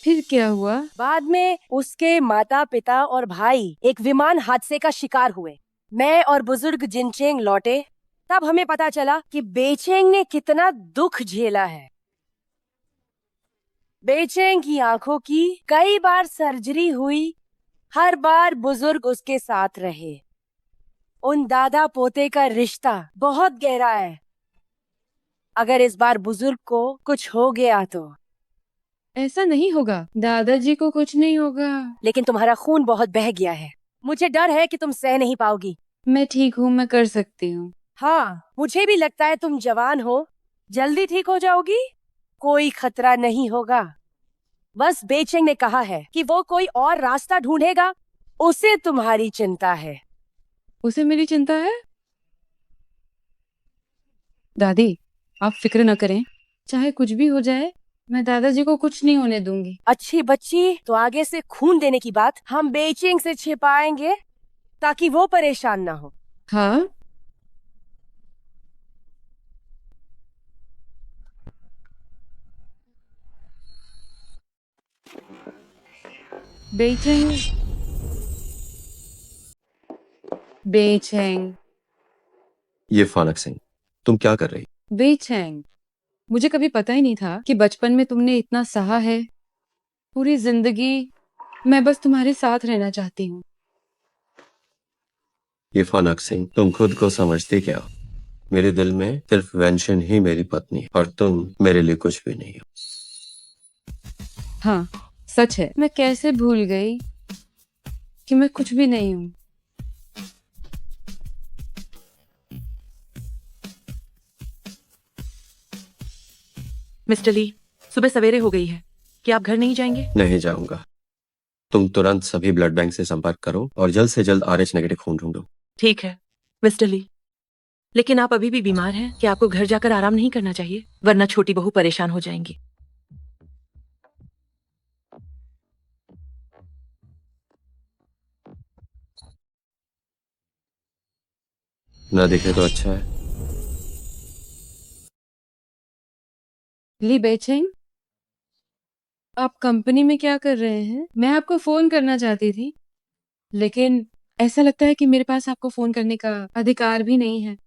फिर क्या हुआ? बाद में उसके माता पिता और भाई एक विमान हादसे का शिकार हुए। मैं और बुजुर्ग जिनचेंग लौटे, तब हमें पता चला कि बेचेंग ने कितना दुख झेला है। बेचेंग की आंखों की कई बार सर्जरी हुई, हर बार बुजुर्ग उसके साथ रहे। उन दादा पोते का रिश्ता बहुत गहरा है। अगर इस बार बुजुर्ग को कुछ हो गया तो? ऐसा नहीं होगा, दादाजी को कुछ नहीं होगा। लेकिन तुम्हारा खून बहुत बह गया है। मुझे डर है कि तुम सह नहीं पाओगी। मैं ठीक हूँ, मैं कर सकती हूँ। हाँ, मुझे भी लगता है तुम जवान हो, जल्दी ठीक हो जाओगी। कोई खतरा नहीं होगा। बस बेचेंग ने कहा है कि वो कोई और रास्ता ढूंढेगा। उसे तुम्हारी चिंता है। उसे मेरी चिंता है? दादी, आप फिक्र न करें, चाहे कुछ भी हो जाए, मैं दादाजी को कुछ नहीं होने दूंगी। अच्छी बच्ची, तो आगे से खून देने की बात हम बेचिंग से छिपाएंगे ताकि वो परेशान ना हो। हाँ, बेचेंग, बेचेंग, ये फानक सिंह, तुम क्या कर रही? बेचेंग, मुझे कभी पता ही नहीं था कि बचपन में तुमने इतना सहा है। पूरी जिंदगी मैं बस तुम्हारे साथ रहना चाहती हूँ। ये फानक सिंह, तुम खुद को समझती क्या हो? मेरे दिल में सिर्फ वेंशन ही मेरी पत्नी है और तुम मेरे लिए कुछ भी नहीं हो। हाँ, सच है। मैं कैसे भूल गई कि मैं कुछ भी नहीं हूँ। मिस्टर ली, सुबह सवेरे हो गई है। क्या आप घर नहीं जाएंगे? नहीं जाऊंगा। तुम तुरंत सभी ब्लड बैंक से संपर्क करो और जल्द से जल्द RH नेगेटिव खून ढूंढो। ठीक है मिस्टर ली, लेकिन आप अभी भी बीमार हैं। क्या आपको घर जाकर आराम नहीं करना चाहिए? वरना छोटी बहू परेशान हो जाएंगी। ना दिखे तो अच्छा है। ली बेचेंग, आप कंपनी में क्या कर रहे हैं? मैं आपको फोन करना चाहती थी, लेकिन ऐसा लगता है कि मेरे पास आपको फोन करने का अधिकार भी नहीं है।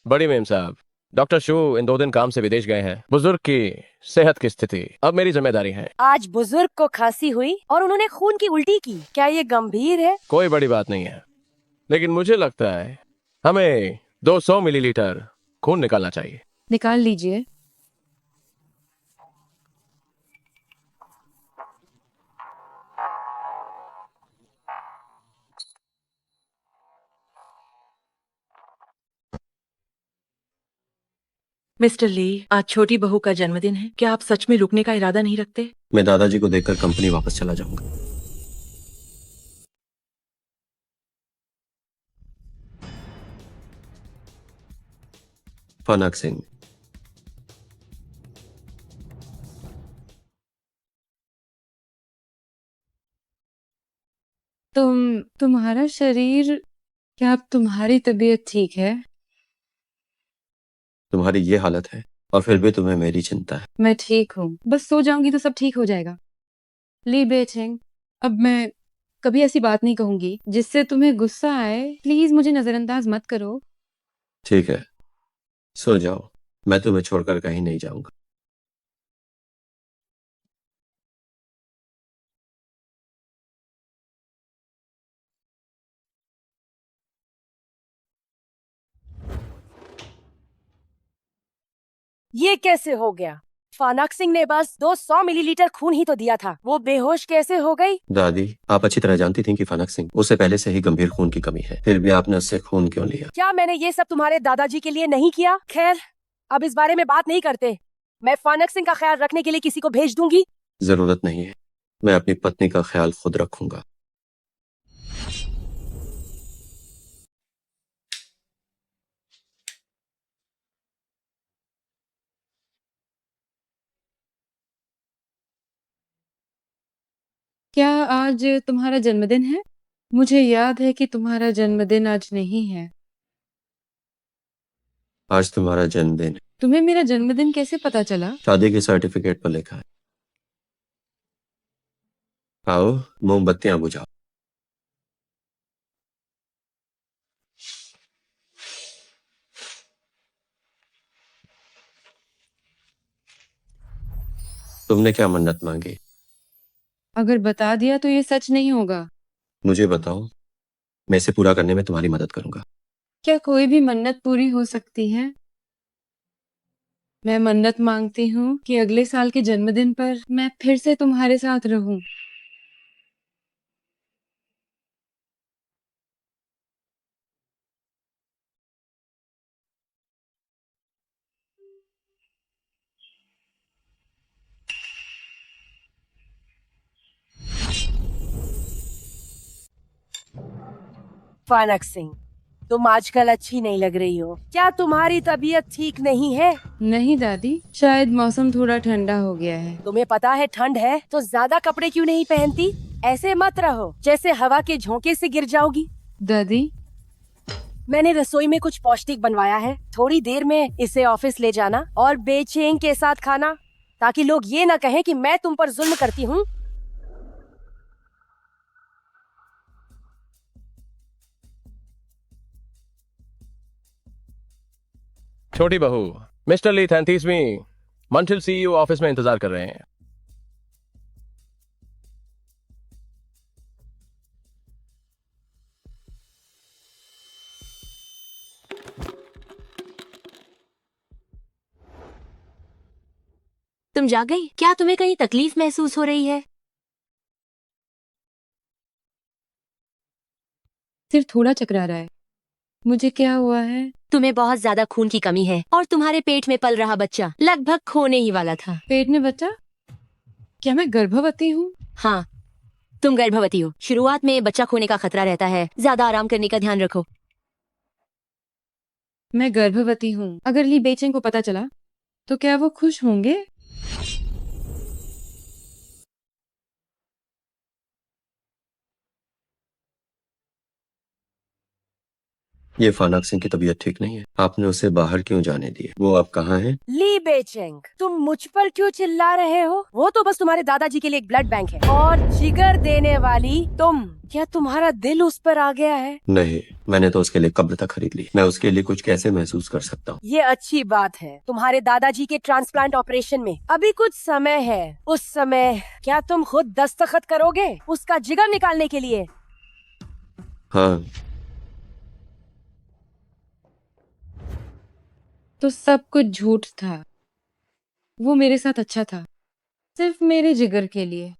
बड़ी मेम साहब, डॉक्टर शू इन 2 दिन काम से विदेश गए हैं। बुजुर्ग की सेहत की स्थिति अब मेरी जिम्मेदारी है। आज बुजुर्ग को खांसी हुई और उन्होंने खून की उल्टी की। क्या ये गंभीर है? कोई बड़ी बात नहीं है, लेकिन मुझे लगता है हमें 200 मिलीलीटर खून निकालना चाहिए। निकाल लीजिए। मिस्टर ली, आज छोटी बहू का जन्मदिन है। क्या आप सच में रुकने का इरादा नहीं रखते? मैं दादाजी को देखकर कंपनी वापस चला जाऊंगा। फानक सिंह, तुम्हारा शरीर, क्या अब तुम्हारी तबीयत ठीक है? तुम्हारी ये हालत है और फिर भी तुम्हें मेरी चिंता है। मैं ठीक हूँ, बस सो जाऊंगी तो सब ठीक हो जाएगा। ली बेचेंग, अब मैं कभी ऐसी बात नहीं कहूंगी जिससे तुम्हें गुस्सा आए। प्लीज मुझे नजरअंदाज मत करो। ठीक है, सो जाओ। मैं तुम्हें छोड़कर कहीं नहीं जाऊंगा। ये कैसे हो गया? फानक सिंह ने बस 200 मिलीलीटर खून ही तो दिया था। वो बेहोश कैसे हो गई? दादी, आप अच्छी तरह जानती थी कि फानक सिंह, उसे पहले से ही गंभीर खून की कमी है, फिर भी आपने उससे खून क्यों लिया? क्या मैंने ये सब तुम्हारे दादाजी के लिए नहीं किया? खैर, अब इस बारे में बात नहीं करते। मैं फानक सिंह का ख्याल रखने के लिए किसी को भेज दूंगी। जरूरत नहीं है, मैं अपनी पत्नी का ख्याल खुद रखूंगा। क्या आज तुम्हारा जन्मदिन है? मुझे याद है कि तुम्हारा जन्मदिन आज नहीं है। आज तुम्हारा जन्मदिन है। तुम्हें मेरा जन्मदिन कैसे पता चला? शादी के सर्टिफिकेट पर लिखा है। आओ, मोमबत्तियां बुझाओ। तुमने क्या मन्नत मांगी? अगर बता दिया तो ये सच नहीं होगा। मुझे बताओ, मैं इसे पूरा करने में तुम्हारी मदद करूंगा। क्या कोई भी मन्नत पूरी हो सकती है? मैं मन्नत मांगती हूँ कि अगले साल के जन्मदिन पर मैं फिर से तुम्हारे साथ रहूं। फानक सिंह, तुम आजकल अच्छी नहीं लग रही हो। क्या तुम्हारी तबीयत ठीक नहीं है? नहीं दादी, शायद मौसम थोड़ा ठंडा हो गया है। तुम्हें पता है ठंड है तो ज्यादा कपड़े क्यों नहीं पहनती? ऐसे मत रहो जैसे हवा के झोंके से गिर जाओगी। दादी, मैंने रसोई में कुछ पौष्टिक बनवाया है, थोड़ी देर में इसे ऑफिस ले जाना और बेचैन के साथ खाना, ताकि लोग ये न कहें कि मैं तुम पर जुल्म करती हूँ। छोटी बहू, मिस्टर ली 33वीं मंटिल सीईओ ऑफिस में इंतजार कर रहे हैं। तुम जाग गई? क्या तुम्हें कहीं तकलीफ महसूस हो रही है? सिर थोड़ा चकरा रहा है। मुझे क्या हुआ है? तुम्हें बहुत ज्यादा खून की कमी है और तुम्हारे पेट में पल रहा बच्चा लगभग खोने ही वाला था। पेट में बच्चा? क्या मैं गर्भवती हूँ? हाँ, तुम गर्भवती हो। शुरुआत में बच्चा खोने का खतरा रहता है, ज्यादा आराम करने का ध्यान रखो। मैं गर्भवती हूँ। अगर ली बेचेन को पता चला तो क्या वो खुश होंगे? ये फानक सिंह की तबीयत ठीक नहीं है। आपने उसे बाहर क्यों जाने दिया? वो अब कहाँ है? ली बेचेंग, तुम मुझ पर क्यों चिल्ला रहे हो? वो तो बस तुम्हारे दादाजी के लिए एक ब्लड बैंक है और जिगर देने वाली तुम। क्या तुम्हारा दिल उस पर आ गया है? नहीं, मैंने तो उसके लिए कब्र तक खरीद ली। मैं उसके लिए कुछ कैसे महसूस कर सकता हूँ? ये अच्छी बात है। तुम्हारे दादाजी के ट्रांसप्लांट ऑपरेशन में अभी कुछ समय है। उस समय क्या तुम खुद दस्तखत करोगे उसका जिगर निकालने के लिए? हाँ। तो सब कुछ झूठ था। वो मेरे साथ अच्छा था, सिर्फ मेरे जिगर के लिए।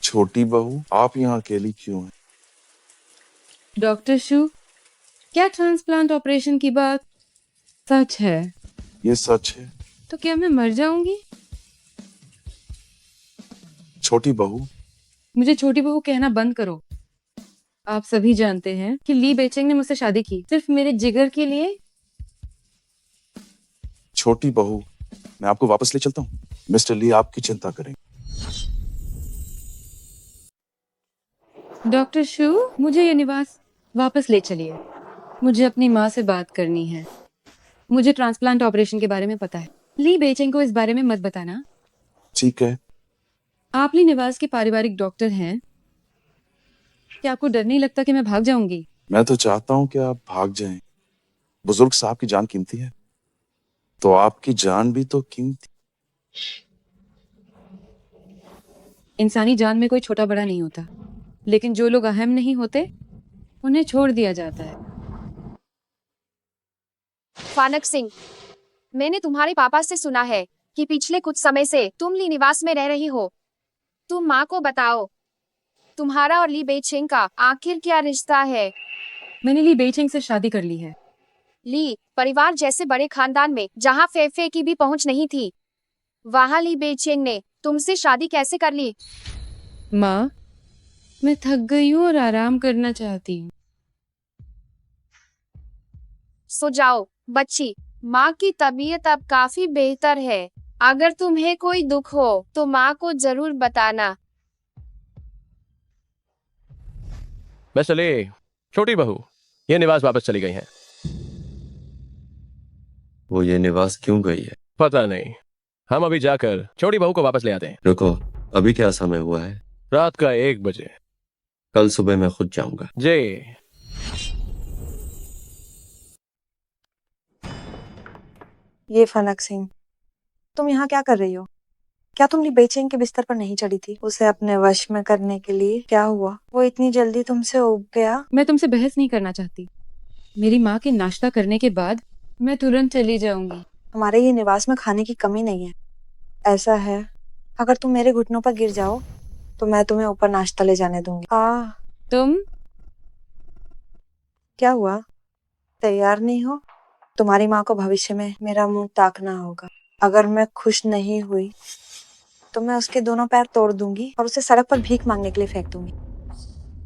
छोटी बहू, आप यहाँ अकेली क्यों हैं? डॉक्टर शू, क्या ट्रांसप्लांट ऑपरेशन की बात सच है? ये सच है। तो क्या मैं मर जाऊंगी? छोटी बहू, मुझे छोटी बहू कहना बंद करो। आप सभी जानते हैं कि ली बेचेंग ने मुझसे शादी की सिर्फ मेरे जिगर के लिए। छोटी बहू, मैं आपको वापस ले चलता हूँ। मिस्टर ली आपकी चिंता करेंगे। डॉक्टर शू, मुझे ये निवास वापस ले चलिए। मुझे अपनी माँ से बात करनी है। मुझे ट्रांसप्लांट ऑपरेशन के बारे में पता है। ली बेचेंग को इस बारे में मत बताना। ठीक है। आप ली निवास के पारिवारिक डॉक्टर हैं। क्या आपको डर नहीं लगता कि मैं भाग जाऊंगी? मैं तो चाहता हूँ कि आप भाग जाएं। बुजुर्ग साहब की जान कीमती है, तो आपकी जान भी तो कीमती। इंसानी जान में कोई छोटा बड़ा नहीं होता, लेकिन जो लोग अहम नहीं होते उन्हें छोड़ दिया जाता है। फानक सिंह, मैंने तुम्हारे पापा से सुना है कि पिछले कुछ समय से तुम ली निवास में रह रही हो। तुम माँ को बताओ, तुम्हारा और ली बेचेंग का आखिर क्या रिश्ता है? मैंने ली बेचेंग से शादी कर ली है। ली परिवार जैसे बड़े खानदान में जहाँ फेफे की भी पहुँच नहीं थी, वहाँ ली बेचेंग ने तुमसे शादी कैसे कर ली? माँ, मैं थक गई हूँ और आराम करना चाहती हूँ। सो जाओ बच्ची, माँ की तबीयत अब काफी बेहतर है। अगर तुम्हें कोई दुख हो तो माँ को जरूर बताना। मिस्टर ली, छोटी बहू, ये निवास वापस चली गई हैं। वो ये निवास क्यों गई है? पता नहीं, हम अभी जाकर छोटी बहू को वापस ले आते हैं। रुको, अभी क्या समय हुआ है? रात का 1 बजे। कल सुबह मैं खुद जाऊंगा। जी। ये फनक सिंह, तुम यहाँ क्या कर रही हो? क्या तुम ली बेचैन के बिस्तर पर नहीं चढ़ी थी उसे अपने वश में करने के लिए? क्या हुआ, वो इतनी जल्दी तुमसे उब गया? मैं तुमसे बहस नहीं करना चाहती। मेरी माँ के नाश्ता करने के बाद मैं तुरंत चली जाऊंगी। हमारे ये निवास में खाने की कमी नहीं है। ऐसा है, अगर तुम मेरे घुटनों पर गिर जाओ तो मैं तुम्हें ऊपर नाश्ता ले जाने दूंगी। तुम क्या हुआ, तैयार नहीं हो? तुम्हारी माँ को भविष्य में मेरा मुंह ताकना होगा। अगर मैं खुश नहीं हुई तो मैं उसके दोनों पैर तोड़ दूंगी और उसे सड़क पर भीख मांगने के लिए फेंक दूंगी।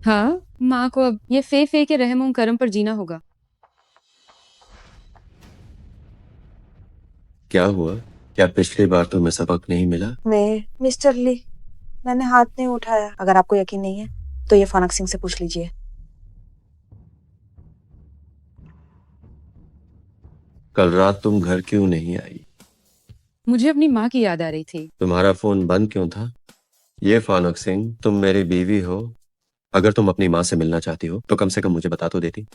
हाँ, माँ को अब ये फे के रहम करम पर जीना होगा। क्या हुआ? क्या पिछली बार तुम्हें सबक नहीं मिला? मिस्टर ली, मैंने हाथ नहीं उठाया। अगर आपको यकीन नहीं है तो ये फनक सिंह से पूछ लीजिए। कल रात तुम घर क्यों नहीं आई? मुझे अपनी माँ की याद आ रही थी। तुम्हारा फोन बंद क्यों था? ये फानक सिंह, तुम मेरी बीवी हो। अगर तुम अपनी माँ से मिलना चाहती हो तो कम से कम मुझे बता तो देती।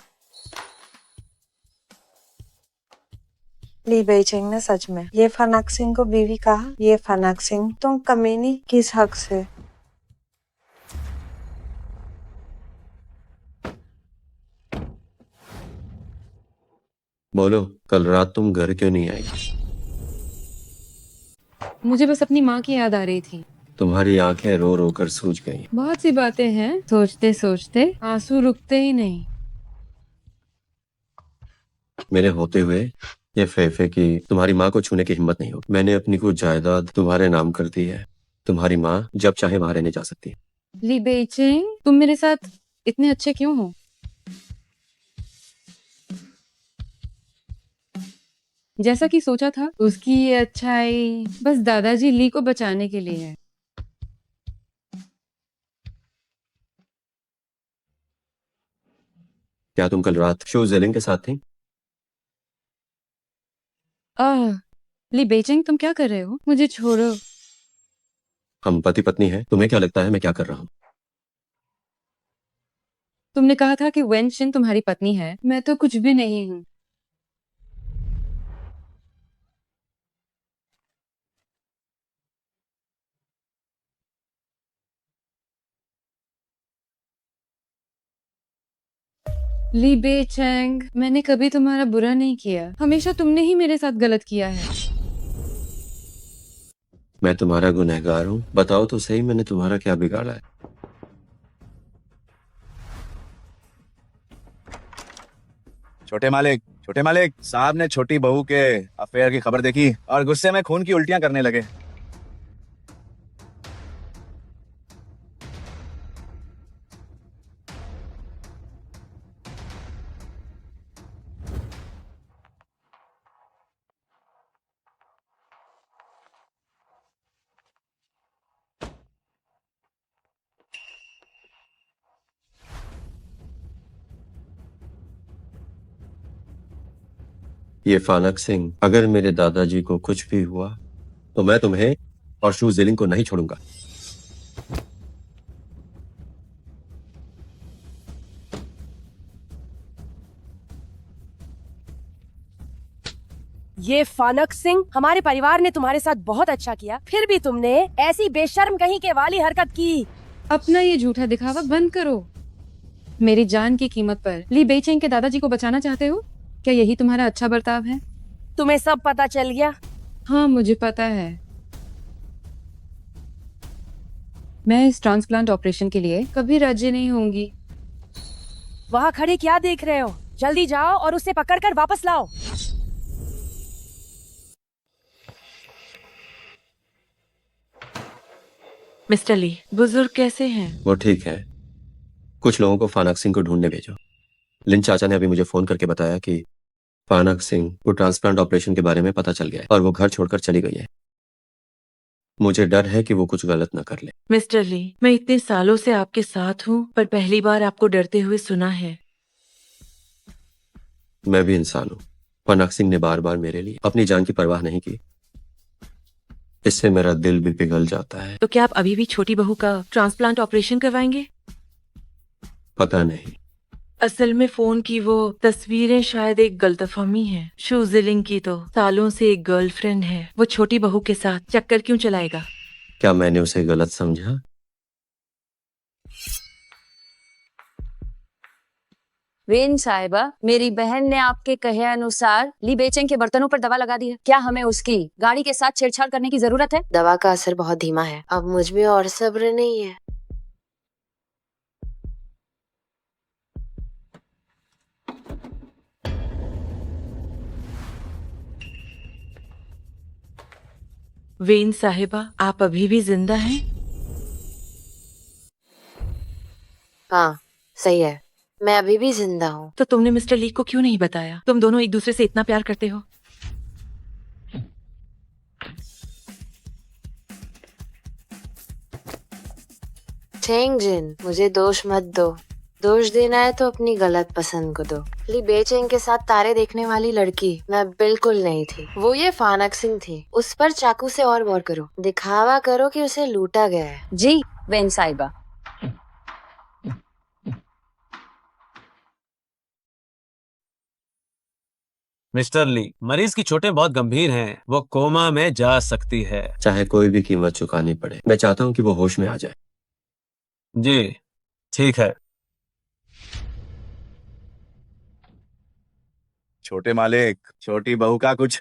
ली बेइचिंग ने सच में ये फनक सिंह को बीवी कहा? ये फनक सिंह, तुम कमीनी किस हक से? बोलो, कल रात तुम घर क्यों नहीं आई? मुझे बस अपनी माँ की याद आ रही थी। तुम्हारी आंखें रो रो कर सूज गई। बहुत सी बातें हैं, सोचते सोचते आंसू रुकते ही नहीं। मेरे होते हुए ये फेफे की तुम्हारी माँ को छूने की हिम्मत नहीं होगी। मैंने अपनी कुछ जायदाद तुम्हारे नाम कर दी है। तुम्हारी माँ जब चाहे वहां रहने जा सकती है। ली बेइचिंग, तुम मेरे साथ इतने अच्छे क्यों हो? जैसा कि सोचा था, उसकी ये अच्छाई बस दादाजी ली को बचाने के लिए है। क्या तुम कल रात शू जेलिंग के साथ थी? ली बेइचिंग, तुम क्या कर रहे हो? मुझे छोड़ो। हम पति पत्नी हैं। तुम्हें क्या लगता है मैं क्या कर रहा हूँ? तुमने कहा था कि वेन शिन तुम्हारी पत्नी है। मैं तो कुछ भी नहीं हूँ। ली बेइचिंग, मैंने कभी तुम्हारा बुरा नहीं किया। हमेशा तुमने ही मेरे साथ गलत किया है। मैं तुम्हारा गुनहगार हूँ? बताओ तो सही, मैंने तुम्हारा क्या बिगाड़ा है? छोटे मालिक साहब ने छोटी बहू के अफेयर की खबर देखी और गुस्से में खून की उल्टियां करने लगे। ये फानक सिंह, अगर मेरे दादाजी को कुछ भी हुआ तो मैं तुम्हें और शू जेलिंग को नहीं छोड़ूंगा। ये फानक सिंह, हमारे परिवार ने तुम्हारे साथ बहुत अच्छा किया, फिर भी तुमने ऐसी बेशर्म कहीं के वाली हरकत की। अपना ये झूठा दिखावा बंद करो। मेरी जान की कीमत पर ली बेइचिंग के दादाजी को बचाना चाहते हो? क्या यही तुम्हारा अच्छा बर्ताव है? तुम्हें सब पता चल गया? हाँ, मुझे पता है। मैं इस ट्रांसप्लांट ऑपरेशन के लिए कभी राजी नहीं होंगी। वहाँ खड़े क्या देख रहे हो? जल्दी जाओ और उसे पकड़कर वापस लाओ। मिस्टर ली, बुजुर्ग कैसे हैं? वो ठीक है। कुछ लोगों को फानक सिंह को ढूंढने भेजो। लिन चाचा ने अभी मुझे फोन करके बताया कि फानक सिंह को ट्रांसप्लांट ऑपरेशन के बारे में पता चल गया है और वो घर छोड़कर चली गई है। मुझे डर है कि वो कुछ गलत न कर ले। मिस्टर ली, मैं इतने सालों से आपके साथ हूँ, पर पहली बार आपको डरते हुए सुना है। मैं भी इंसान हूँ। फानक सिंह ने बार बार मेरे लिए अपनी जान की परवाह नहीं की। इससे मेरा दिल भी पिघल जाता है। तो क्या आप अभी भी छोटी बहू का ट्रांसप्लांट ऑपरेशन करवाएंगे? पता नहीं। असल में फोन की वो तस्वीरें शायद एक गलतफहमी है। शू जिलिंग की तो सालों से एक गर्लफ्रेंड है। वो छोटी बहू के साथ चक्कर क्यों चलाएगा? क्या मैंने उसे गलत समझा? वेन साहिबा, मेरी बहन ने आपके कहे अनुसार ली बेचेंग के बर्तनों पर दवा लगा दी है। क्या हमें उसकी गाड़ी के साथ छेड़छाड़ करने की जरूरत है? दवा का असर बहुत धीमा है, अब मुझ में और सब्र नहीं है। वेन साहिबा, आप अभी भी जिंदा हैं? हाँ, सही है, मैं अभी भी जिंदा हूँ। तो तुमने मिस्टर ली को क्यों नहीं बताया? तुम दोनों एक दूसरे से इतना प्यार करते हो। चेंगजिन, मुझे दोष मत दो। दोष देना है तो अपनी गलत पसंद को दो। ली बेचेंग के साथ तारे देखने वाली लड़की मैं बिल्कुल नहीं थी। वो ये फानक्सिंग थी। उस पर चाकू से और वार करो, दिखावा करो कि उसे लूटा गया है। जी वेन साहिबा। मिस्टर ली, मरीज की चोटें बहुत गंभीर हैं, वो कोमा में जा सकती है। चाहे कोई भी कीमत चुकानी पड़े। मैं चाहता हूँ कि वो होश में आ जाए। जी ठीक है। छोटे मालिक, छोटी बहू का कुछ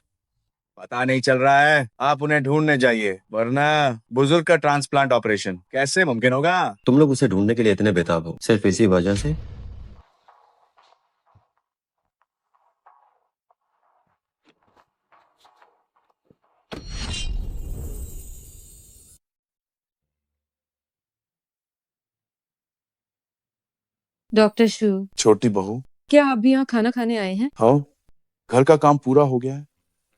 पता नहीं चल रहा है। आप उन्हें ढूंढने जाइए, वरना बुजुर्ग का ट्रांसप्लांट ऑपरेशन कैसे मुमकिन होगा? तुम लोग उसे ढूंढने के लिए इतने बेताब हो, सिर्फ इसी वजह से? डॉक्टर शू, छोटी बहू, क्या आप भी यहाँ खाना खाने आए हैं? हाँ, घर का काम पूरा हो गया है,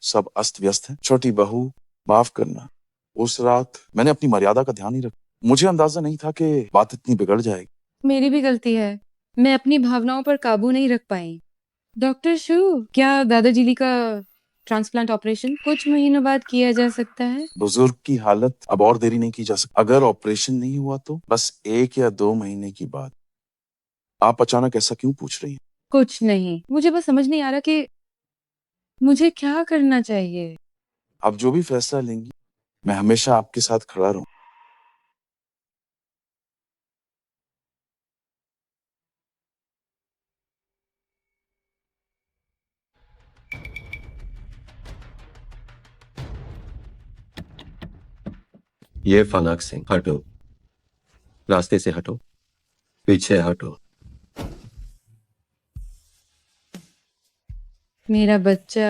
सब अस्त व्यस्त है। छोटी बहू, माफ करना, उस रात मैंने अपनी मर्यादा का ध्यान नहीं रखा। मुझे अंदाजा नहीं था कि बात इतनी बिगड़ जाएगी। मेरी भी गलती है, मैं अपनी भावनाओं पर काबू नहीं रख पाई। डॉक्टर शू, क्या दादाजी ली का ट्रांसप्लांट ऑपरेशन कुछ महीनों बाद किया जा सकता है? बुजुर्ग की हालत अब और देरी नहीं की जा सकती। अगर ऑपरेशन नहीं हुआ तो बस 1 या 2 महीने की बात। आप अचानक ऐसा क्यों पूछ रही हैं? कुछ नहीं, मुझे बस समझ नहीं आ रहा कि मुझे क्या करना चाहिए। आप जो भी फैसला लेंगी, मैं हमेशा आपके साथ खड़ा रहूं। ये फानाक सिंह, हटो, रास्ते से हटो, पीछे हटो। मेरा बच्चा।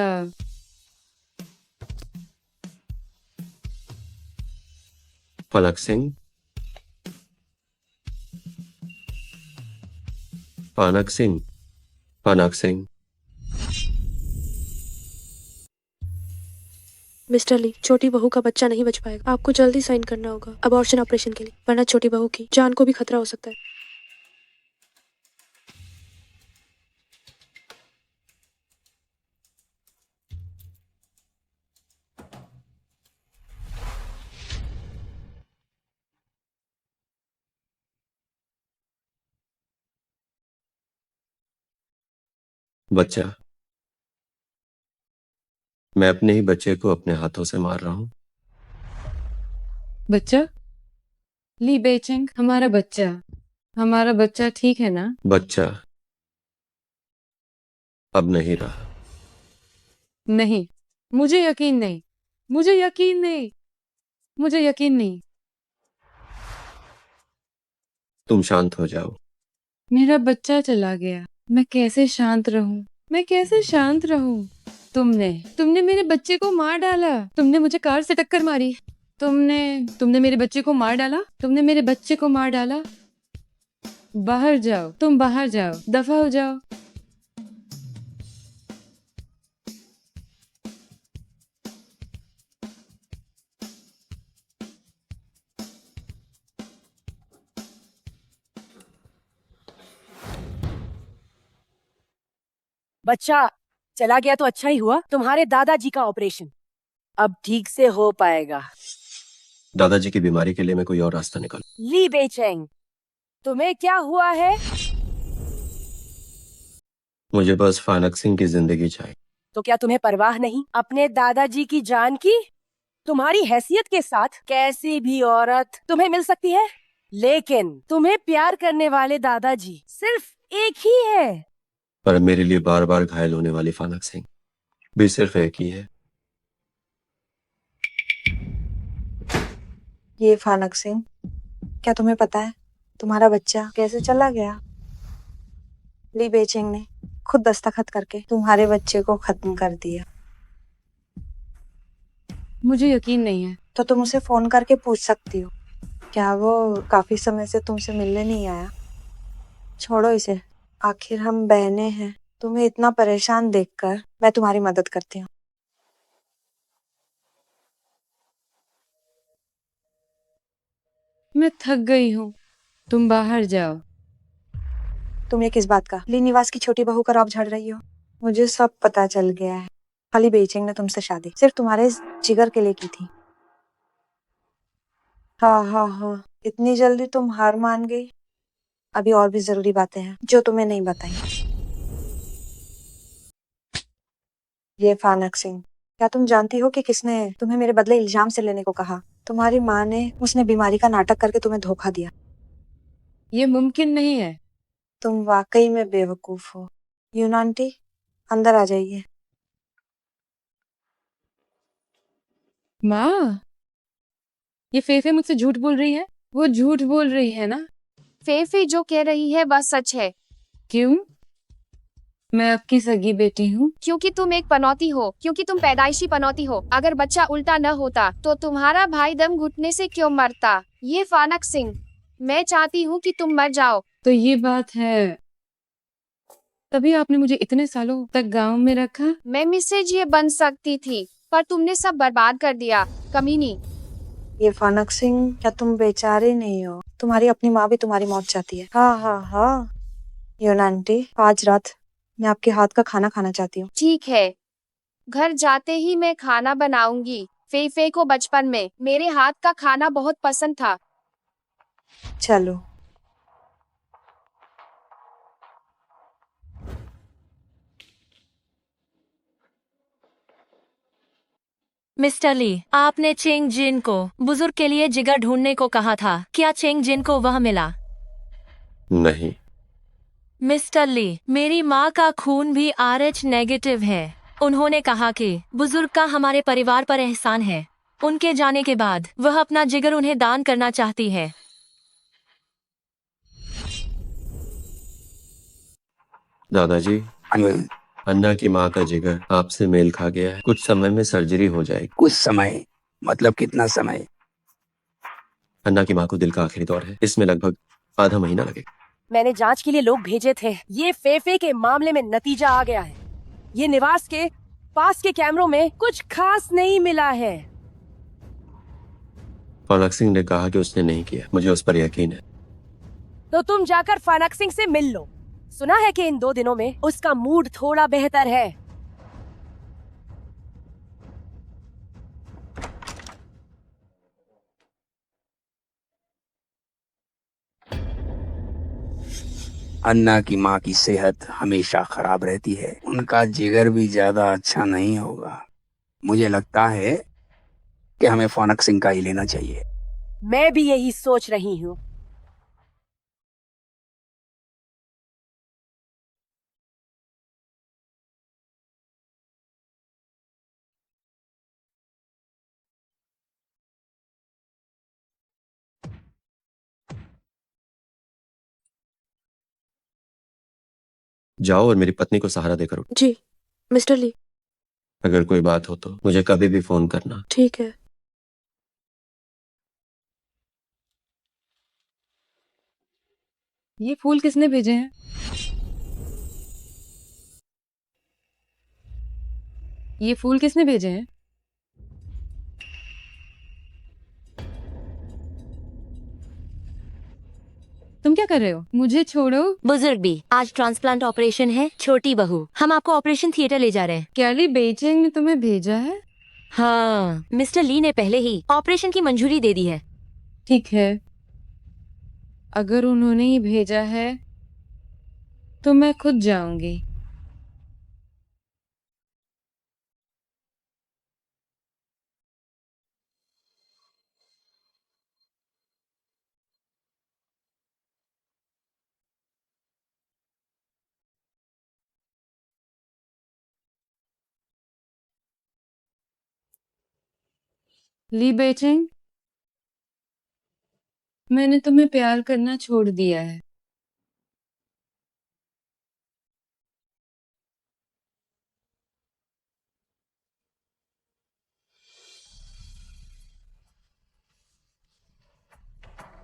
फलक सिंह, फानक सिंह, फानक सिंह। मिस्टर ली, छोटी बहू का बच्चा नहीं बच पाएगा। आपको जल्दी साइन करना होगा अबॉर्शन ऑपरेशन के लिए, वरना छोटी बहू की जान को भी खतरा हो सकता है। बच्चा, मैं अपने ही बच्चे को अपने हाथों से मार रहा हूं। बच्चा? ली बेचेंग, हमारा बच्चा ठीक है ना? बच्चा अब नहीं रहा। नहीं, मुझे यकीन नहीं, मुझे यकीन नहीं, मुझे यकीन नहीं। तुम शांत हो जाओ। मेरा बच्चा चला गया, मैं कैसे शांत रहूं? मैं कैसे शांत रहूं? तुमने मेरे बच्चे को मार डाला। तुमने मुझे कार से टक्कर मारी। तुमने मेरे बच्चे को मार डाला। तुमने मेरे बच्चे को मार डाला। बाहर जाओ, तुम बाहर जाओ, दफा हो जाओ। बच्चा चला गया तो अच्छा ही हुआ। तुम्हारे दादाजी का ऑपरेशन अब ठीक से हो पाएगा। दादाजी की बीमारी के लिए मैं कोई और रास्ता निकाल। ली बेचेंग, तुम्हें क्या हुआ है? मुझे बस फानक सिंह की जिंदगी चाहिए। तो क्या तुम्हें परवाह नहीं अपने दादाजी की जान की? तुम्हारी हैसियत के साथ कैसी भी औरत तुम्हें मिल सकती है, लेकिन तुम्हें प्यार करने वाले दादाजी सिर्फ एक ही है। पर मेरे लिए बार बार घायल होने वाली फानक सिंह भी सिर्फ एक ही है। ये फानक सिंह, क्या तुम्हें पता है तुम्हारा बच्चा कैसे चला गया? ली बेचिंग ने खुद दस्तखत करके तुम्हारे बच्चे को खत्म कर दिया। मुझे यकीन नहीं है। तो तुम उसे फोन करके पूछ सकती हो, क्या वो काफी समय से तुमसे मिलने नहीं आया? छोड़ो इसे, आखिर हम बहनें हैं। तुम्हें इतना परेशान देखकर मैं तुम्हारी मदद करती हूँ। मैं थक गई हूँ, तुम बाहर जाओ। तुम ये किस बात का ली निवास की छोटी बहू का रौब झड़ रही हो? मुझे सब पता चल गया है। खाली बेचिंग ने तुमसे शादी सिर्फ तुम्हारे जिगर के लिए की थी। हाँ हाँ हाँ, इतनी जल्दी तुम हार मान गई? अभी और भी जरूरी बातें हैं जो तुम्हें नहीं बताई। ये फानक सिंह, क्या तुम जानती हो कि किसने तुम्हें मेरे बदले इल्जाम से लेने को कहा? तुम्हारी माँ ने उसने बीमारी का नाटक करके तुम्हें धोखा दिया। ये मुमकिन नहीं है। तुम वाकई में बेवकूफ हो। यून आंटी, अंदर आ जाइए। माँ, ये फेफे मुझसे झूठ बोल रही है। वो झूठ बोल रही है ना? फेफे जो कह रही है वह सच है। क्यों? मैं आपकी सगी बेटी हूँ। क्योंकि तुम एक पनौती हो, क्योंकि तुम पैदाइशी पनौती हो। अगर बच्चा उल्टा न होता तो तुम्हारा भाई दम घुटने से क्यों मरता? ये फानक सिंह, मैं चाहती हूँ कि तुम मर जाओ। तो ये बात है, तभी आपने मुझे इतने सालों तक गांव में रखा। मैं मिसेज ये बन सकती थी, पर तुमने सब बर्बाद कर दिया, कमीनी। ये फानक सिंह, क्या तुम बेचारे नहीं हो? तुम्हारी अपनी माँ भी तुम्हारी मौत चाहती है। हाँ हाँ हाँ, यून आंटी, आज रात मैं आपके हाथ का खाना खाना चाहती हूँ। ठीक है, घर जाते ही मैं खाना बनाऊंगी। फेफे को बचपन में मेरे हाथ का खाना बहुत पसंद था। चलो। मिस्टर ली, आपने चेंग जिन को बुजुर्ग के लिए जिगर ढूंढने को कहा था। क्या चेंग जिन को वह मिला? नहीं। मिस्टर ली, मेरी माँ का खून भी RH नेगेटिव है। उन्होंने कहा कि बुजुर्ग का हमारे परिवार पर एहसान है। उनके जाने के बाद वह अपना जिगर उन्हें दान करना चाहती है। दादाजी, अन्ना की माँ का जिगर आपसे मेल खा गया है। कुछ समय में सर्जरी हो जाएगी। कुछ समय मतलब कितना समय? अन्ना की माँ को दिल का आखिरी दौर है, इसमें लगभग आधा महीना लगेगा। मैंने जांच के लिए लोग भेजे थे। ये फेफे के मामले में नतीजा आ गया है। ये निवास के पास के कैमरों में कुछ खास नहीं मिला है। फानक सिंह ने कहा कि उसने नहीं किया। मुझे उस पर यकीन है। तो तुम जाकर फानक सिंह से मिल लो। सुना है कि इन 2 दिनों में उसका मूड थोड़ा बेहतर है। अन्ना की माँ की सेहत हमेशा खराब रहती है। उनका जिगर भी ज्यादा अच्छा नहीं होगा। मुझे लगता है कि हमें फानक सिंह का ही लेना चाहिए। मैं भी यही सोच रही हूँ। जाओ और मेरी पत्नी को सहारा देकर उठो। जी मिस्टर ली। अगर कोई बात हो तो मुझे कभी भी फोन करना। ठीक है। ये फूल किसने भेजे हैं? ये फूल किसने भेजे हैं? तुम क्या कर रहे हो? मुझे छोड़ो। बुजुर्ग भी, आज ट्रांसप्लांट ऑपरेशन है। छोटी बहू, हम आपको ऑपरेशन थिएटर ले जा रहे हैं। क्या ली बेचिंग ने तुम्हें भेजा है? हाँ, मिस्टर ली ने पहले ही ऑपरेशन की मंजूरी दे दी है। ठीक है, अगर उन्होंने ही भेजा है तो मैं खुद जाऊंगी। ली बेचिंग, मैंने तुम्हें प्यार करना छोड़ दिया है।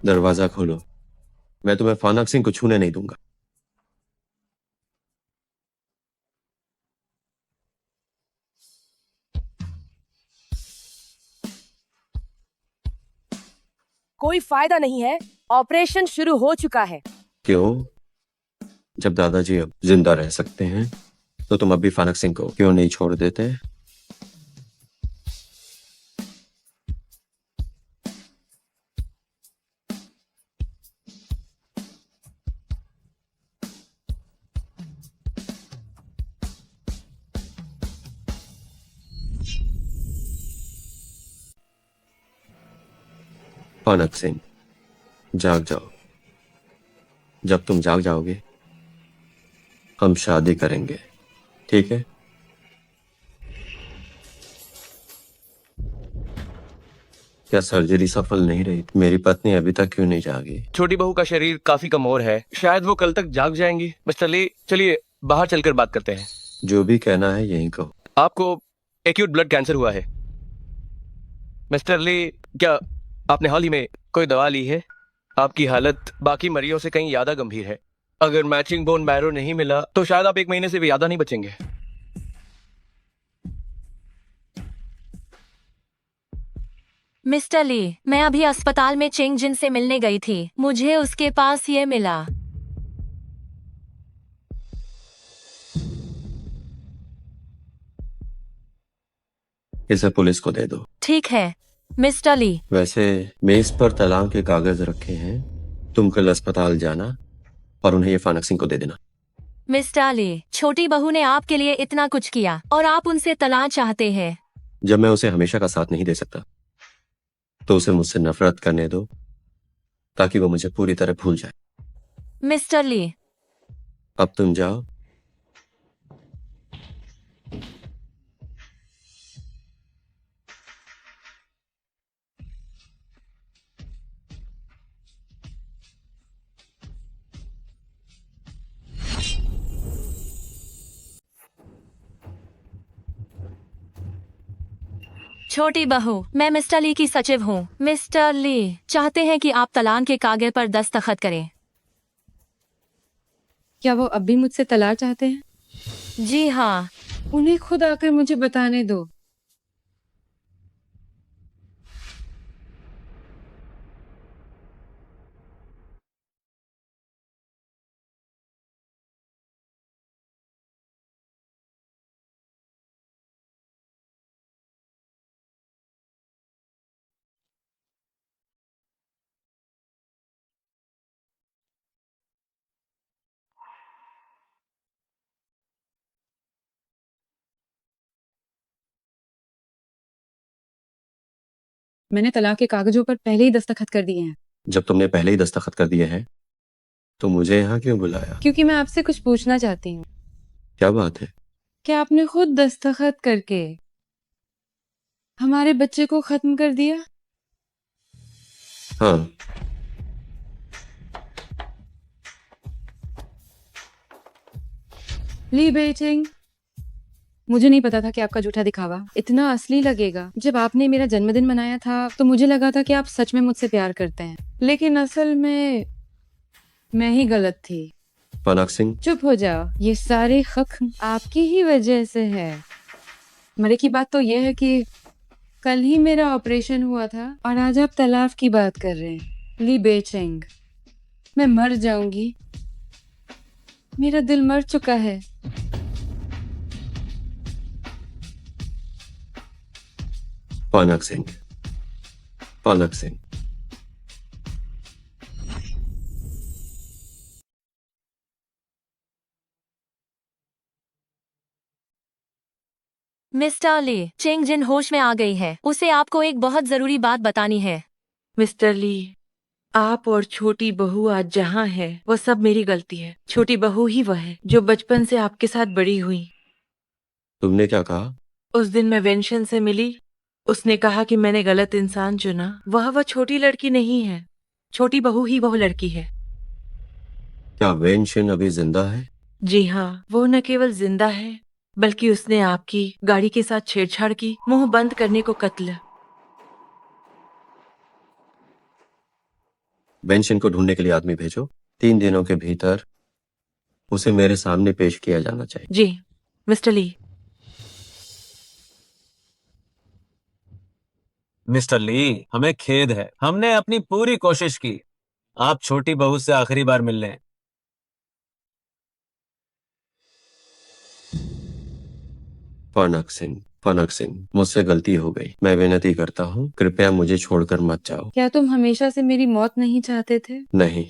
दरवाजा खोलो। मैं तुम्हें फानक सिंह को छूने नहीं दूंगा। कोई फायदा नहीं है, ऑपरेशन शुरू हो चुका है। क्यों? जब दादाजी अब जिंदा रह सकते हैं तो तुम अब भी फानक सिंह को क्यों नहीं छोड़ देते? फानक सिंह, जाग जाओ। जब तुम जाग जाओगे हम शादी करेंगे, ठीक है? क्या सर्जरी सफल नहीं रही? मेरी पत्नी अभी तक क्यों नहीं जागी? छोटी बहू का शरीर काफी कमजोर है, शायद वो कल तक जाग जाएंगी। मिस्टर ली, चलिए बाहर चलकर बात करते हैं। जो भी कहना है यही कहो। आपको एक्यूट ब्लड कैंसर हुआ है। मिस्टर ली, क्या आपने हाल ही में कोई दवा ली है? आपकी हालत बाकी मरीजों से कहीं ज्यादा गंभीर है। अगर मैचिंग बोन मैरो नहीं मिला तो शायद आप 1 महीने से भी ज्यादा नहीं बचेंगे। मिस्टर ली, मैं अभी अस्पताल में चेंग जिन से मिलने गई थी। मुझे उसके पास ये मिला। इसे पुलिस को दे दो। ठीक है मिस्टर ली। वैसे मेज पर तलाक के कागज रखे हैं, तुम कल अस्पताल जाना और उन्हें ये फानक सिंह को दे देना। मिस्टर ली, छोटी बहू ने आपके लिए इतना कुछ किया और आप उनसे तलाक चाहते हैं। जब मैं उसे हमेशा का साथ नहीं दे सकता तो उसे मुझसे नफरत करने दो ताकि वो मुझे पूरी तरह भूल जाए। मिस्टर ली, अब तुम जाओ। छोटी बहू, मैं मिस्टर ली की सचिव हूँ। मिस्टर ली चाहते हैं कि आप तलाक के कागज पर दस्तखत करें। क्या वो अब भी मुझसे तलाक चाहते हैं? जी हाँ। उन्हें खुद आकर मुझे बताने दो। मैंने तलाक के कागजों पर पहले ही दस्तखत कर दिए हैं। जब तुमने पहले ही दस्तखत कर दिए हैं तो मुझे यहाँ क्यों बुलाया? क्योंकि मैं आपसे कुछ पूछना चाहती हूँ। क्या बात है? क्या आपने खुद दस्तखत करके हमारे बच्चे को खत्म कर दिया? हाँ। ली बेचिंग, मुझे नहीं पता था कि आपका झूठा दिखावा इतना असली लगेगा। जब आपने मेरा जन्मदिन मनाया था तो मुझे लगा था कि आप सच में मुझसे प्यार करते हैं, लेकिन असल में मैं ही गलत थी। फानक सिंह, चुप हो जाओ। ये सारे खक आपकी ही वजह से है। मरे की बात तो ये है कि कल ही मेरा ऑपरेशन हुआ था और आज आप तलाक की बात कर रहे हैं। ली बेचिंग, मैं मर जाऊंगी। मेरा दिल मर चुका है। फानक सिंह, फानक सिंह। मिस्टर ली, चेंग जिन होश में आ गई है। उसे आपको एक बहुत जरूरी बात बतानी है। मिस्टर ली, आप और छोटी बहू आज जहाँ है वो सब मेरी गलती है। छोटी बहू ही वह है जो बचपन से आपके साथ बड़ी हुई। तुमने क्या कहा? उस दिन मैं वेंशन से मिली उसने कहा कि मैंने गलत इंसान चुना। वह छोटी लड़की नहीं है, छोटी बहू ही वह लड़की है। क्या वेन शिन अभी जिंदा है? जी हाँ, वो न केवल जिंदा है बल्कि उसने आपकी गाड़ी के साथ छेड़छाड़ की, मुंह बंद करने को कत्ल। वेन शिन को ढूंढने के लिए आदमी भेजो। 3 दिनों के भीतर उसे मेरे सामने पेश किया जाना चाहिए। जी मिस्टर ली। मिस्टर ली, हमें खेद है, हमने अपनी पूरी कोशिश की। आप छोटी बहू से आखिरी बार मिल लें। फनक सिंह, मुझसे गलती हो गई। मैं विनती करता हूँ, कृपया मुझे छोड़कर मत जाओ। क्या तुम हमेशा से मेरी मौत नहीं चाहते थे? नहीं,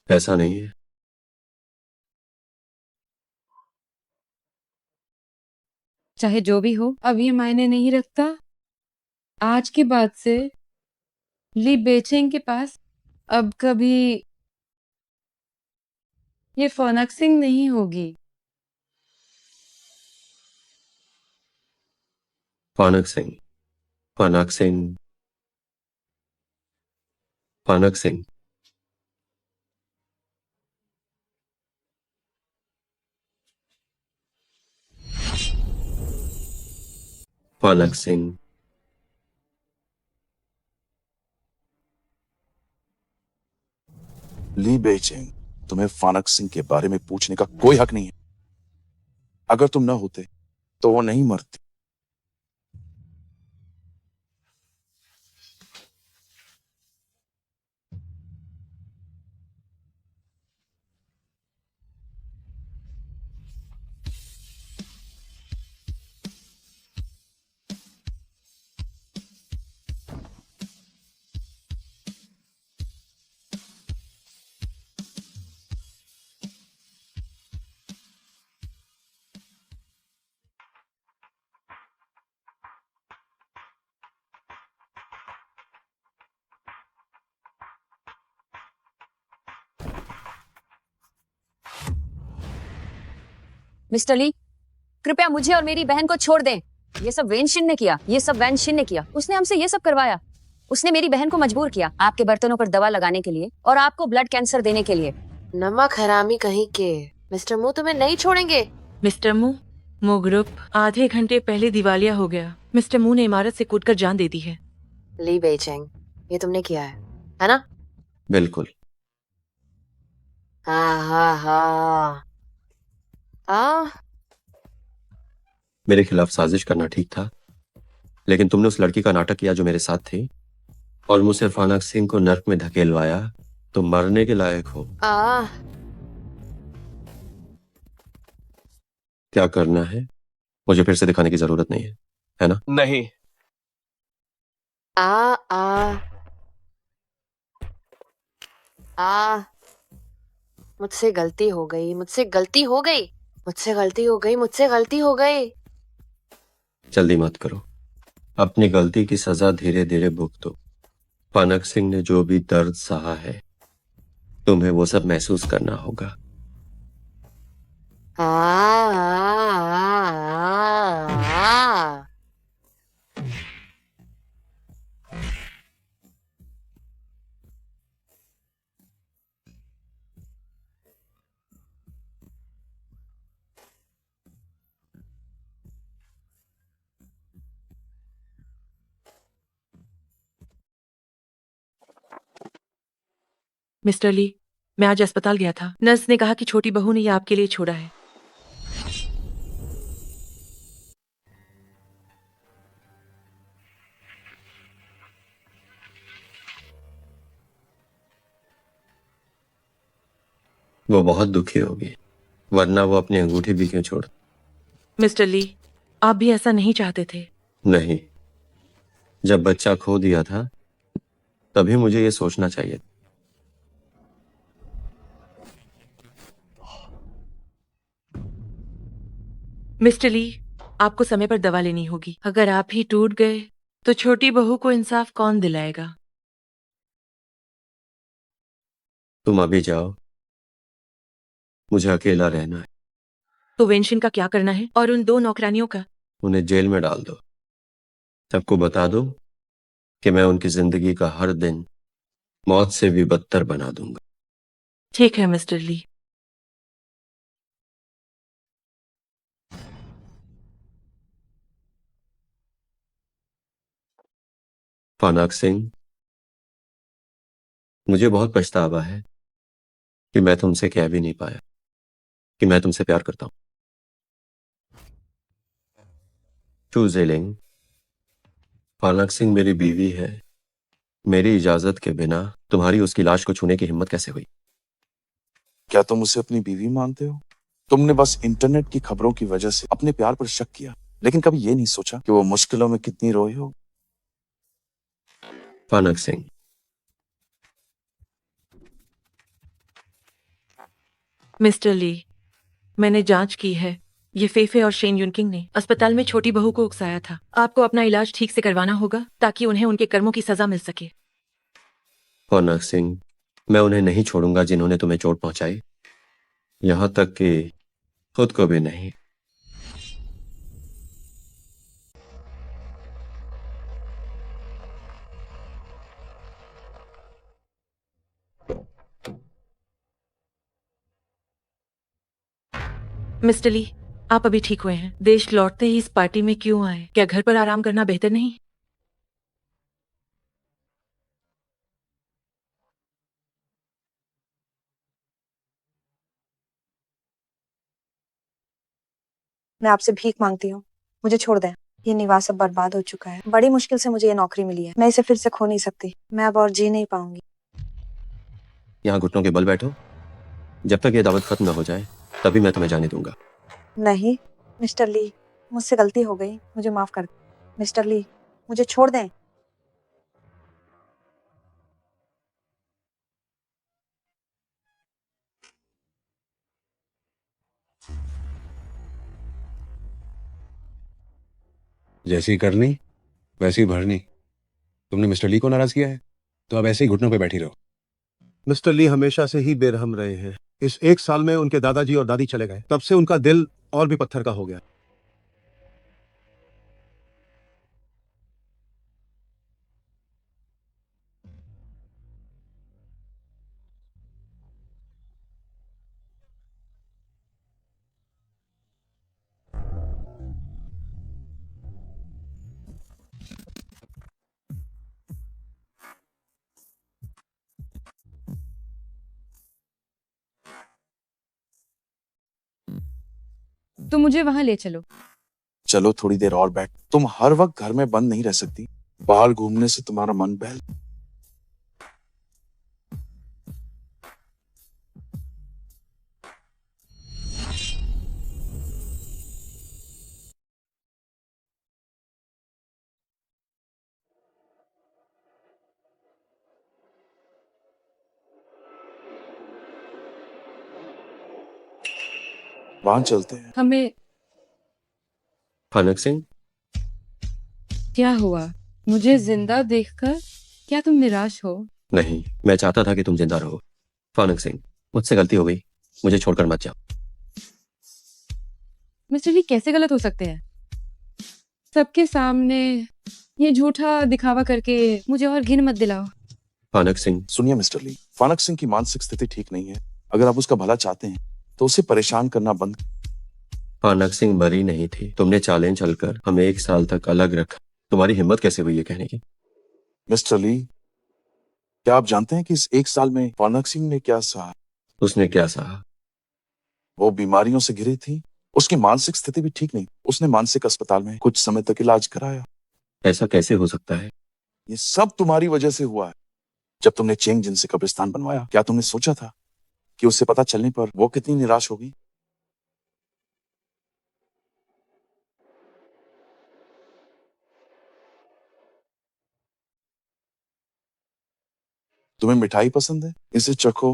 ऐसा नहीं है। चाहे जो भी हो, अब ये मायने नहीं रखता। आज के बाद से ली बेचेंग के पास अब कभी ये फोनक्सिंग नहीं होगी। फनक सिंह, फनक सिंह, फनक सिंह। फनक सिंह। ली बेइचिंग, तुम्हें फानक सिंह के बारे में पूछने का कोई हक नहीं है। अगर तुम न होते तो वो नहीं मरती। मिस्टर ली, कृपया मुझे और मेरी बहन को छोड़ दें। ये सब वेनशिन ने किया, ये सब वैनशिन ने किया। उसने हमसे ये सब करवाया। उसने मेरी बहन को मजबूर किया आपके बर्तनों पर दवा लगाने के लिए और आपको ब्लड कैंसर देने के लिए। नमक हरामी कहीं के। मिस्टर मू तुम्हें नहीं छोड़ेंगे। मिस्टर मू ग्रुप आधे घंटे पहले दिवालिया हो गया। मिस्टर मू ने इमारत से कूदकर जान दे दी है। ली बेइचिंग, ये तुमने किया है ना? बिल्कुल। हाँ। मेरे खिलाफ साजिश करना ठीक था, लेकिन तुमने उस लड़की का नाटक किया जो मेरे साथ थी और मुझसे फानक सिंह को नर्क में धकेलवाया। तुम मरने के लायक हो। क्या करना है मुझे फिर से दिखाने की जरूरत नहीं है ना? नहीं। मुझसे गलती हो गई, मुझसे गलती हो गई, मुझसे गलती हो गई, मुझसे गलती हो गई। जल्दी मत करो, अपनी गलती की सजा धीरे धीरे भुगतो। फानक सिंह ने जो भी दर्द सहा है, तुम्हें वो सब महसूस करना होगा। मिस्टर ली, मैं आज अस्पताल गया था। नर्स ने कहा कि छोटी बहू ने ये आपके लिए छोड़ा है। वो बहुत दुखी होगी, वरना वो अपनी अंगूठी भी क्यों छोड़। मिस्टर ली, आप भी ऐसा नहीं चाहते थे। नहीं, जब बच्चा खो दिया था तभी मुझे ये सोचना चाहिए। मिस्टर ली, आपको समय पर दवा लेनी होगी। अगर आप ही टूट गए तो छोटी बहू को इंसाफ कौन दिलाएगा? तुम अभी जाओ, मुझे अकेला रहना है। तो वेंशिन का क्या करना है और उन 2 नौकरानियों का? उन्हें जेल में डाल दो। सबको बता दो कि मैं उनकी जिंदगी का हर दिन मौत से भी बदतर बना दूंगा। ठीक है मिस्टर ली। फानाक सिंह, मुझे बहुत पछतावा है कि मैं तुमसे कह भी नहीं पाया कि मैं तुमसे प्यार करता हूं। चू जेलिंग, फानाक सिंह मेरी बीवी है। मेरी इजाजत के बिना तुम्हारी उसकी लाश को छूने की हिम्मत कैसे हुई? क्या तुम उसे अपनी बीवी मानते हो? तुमने बस इंटरनेट की खबरों की वजह से अपने प्यार पर शक किया, लेकिन कभी ये नहीं सोचा कि वो मुश्किलों में कितनी रोई हो। फानाक सिंह, मिस्टर ली, मैंने जांच की है। ये फेफे और शेन युनकिंग ने अस्पताल में छोटी बहू को उकसाया था। आपको अपना इलाज ठीक से करवाना होगा ताकि उन्हें उनके कर्मों की सजा मिल सके। फानाक सिंह, मैं उन्हें नहीं छोड़ूंगा जिन्होंने तुम्हें चोट पहुंचाई, यहां तक कि खुद को भी नहीं। मिस्टर ली, आप अभी ठीक हुए हैं। देश लौटते ही इस पार्टी में क्यों आए? क्या घर पर आराम करना बेहतर नहीं? मैं आपसे भीख मांगती हूँ, मुझे छोड़ दें। ये निवास अब बर्बाद हो चुका है। बड़ी मुश्किल से मुझे ये नौकरी मिली है। मैं इसे फिर से खो नहीं सकती। मैं अब और जी नहीं पाऊंगी। यहां घुटनों के बल बैठो। जब तक ये दावत खत्म न हो जाए तभी मैं तुम्हें जाने दूंगा। नहीं मिस्टर ली, मुझसे गलती हो गई, मुझे माफ कर दें। मिस्टर ली, मुझे छोड़ दें। जैसी करनी वैसी भरनी। तुमने मिस्टर ली को नाराज किया है तो अब ऐसे ही घुटनों पे बैठी रहो। मिस्टर ली हमेशा से ही बेरहम रहे हैं। इस एक साल में उनके दादाजी और दादी चले गए, तब से उनका दिल और भी पत्थर का हो गया। तो मुझे वहां ले चलो। चलो थोड़ी देर और बैठ। तुम हर वक्त घर में बंद नहीं रह सकती। बाहर घूमने से तुम्हारा मन बहल। वहां चलते हैं। हमें फानक सिंह, क्या हुआ? मुझे जिंदा देखकर क्या तुम निराश हो? नहीं, मैं चाहता था कि तुम जिंदा रहो। फानक सिंह, मुझसे गलती हो गई, मुझे छोड़कर मत जाओ। मिस्टर ली कैसे गलत हो सकते हैं? सबके सामने ये झूठा दिखावा करके मुझे और घिन मत दिलाओ। फानक सिंह, सुनिए मिस्टर ली, फानक सिंह की मानसिक स्थिति ठीक नहीं है। अगर आप उसका भला चाहते हैं तो उसे परेशान करना बंद। फानक सिंह मरी नहीं थी। तुमने चालें चलकर हमें 1 साल तक अलग रखा। तुम्हारी हिम्मत कैसे हुई ये कहने की? मिस्टर ली, क्या आप जानते हैं कि इस एक साल में फानक सिंह ने क्या सहा? उसने क्या सहा? वो बीमारियों से घिरी थी। उसकी मानसिक स्थिति भी ठीक नहीं। उसने मानसिक अस्पताल में कुछ समय तक इलाज कराया। ऐसा कैसे हो सकता है? ये सब तुम्हारी वजह से हुआ है। जब तुमने चेंग जिन से कब्रिस्तान बनवाया, क्या तुमने सोचा था कि उससे पता चलने पर वो कितनी निराश होगी? तुम्हें मिठाई पसंद है? इसे चखो।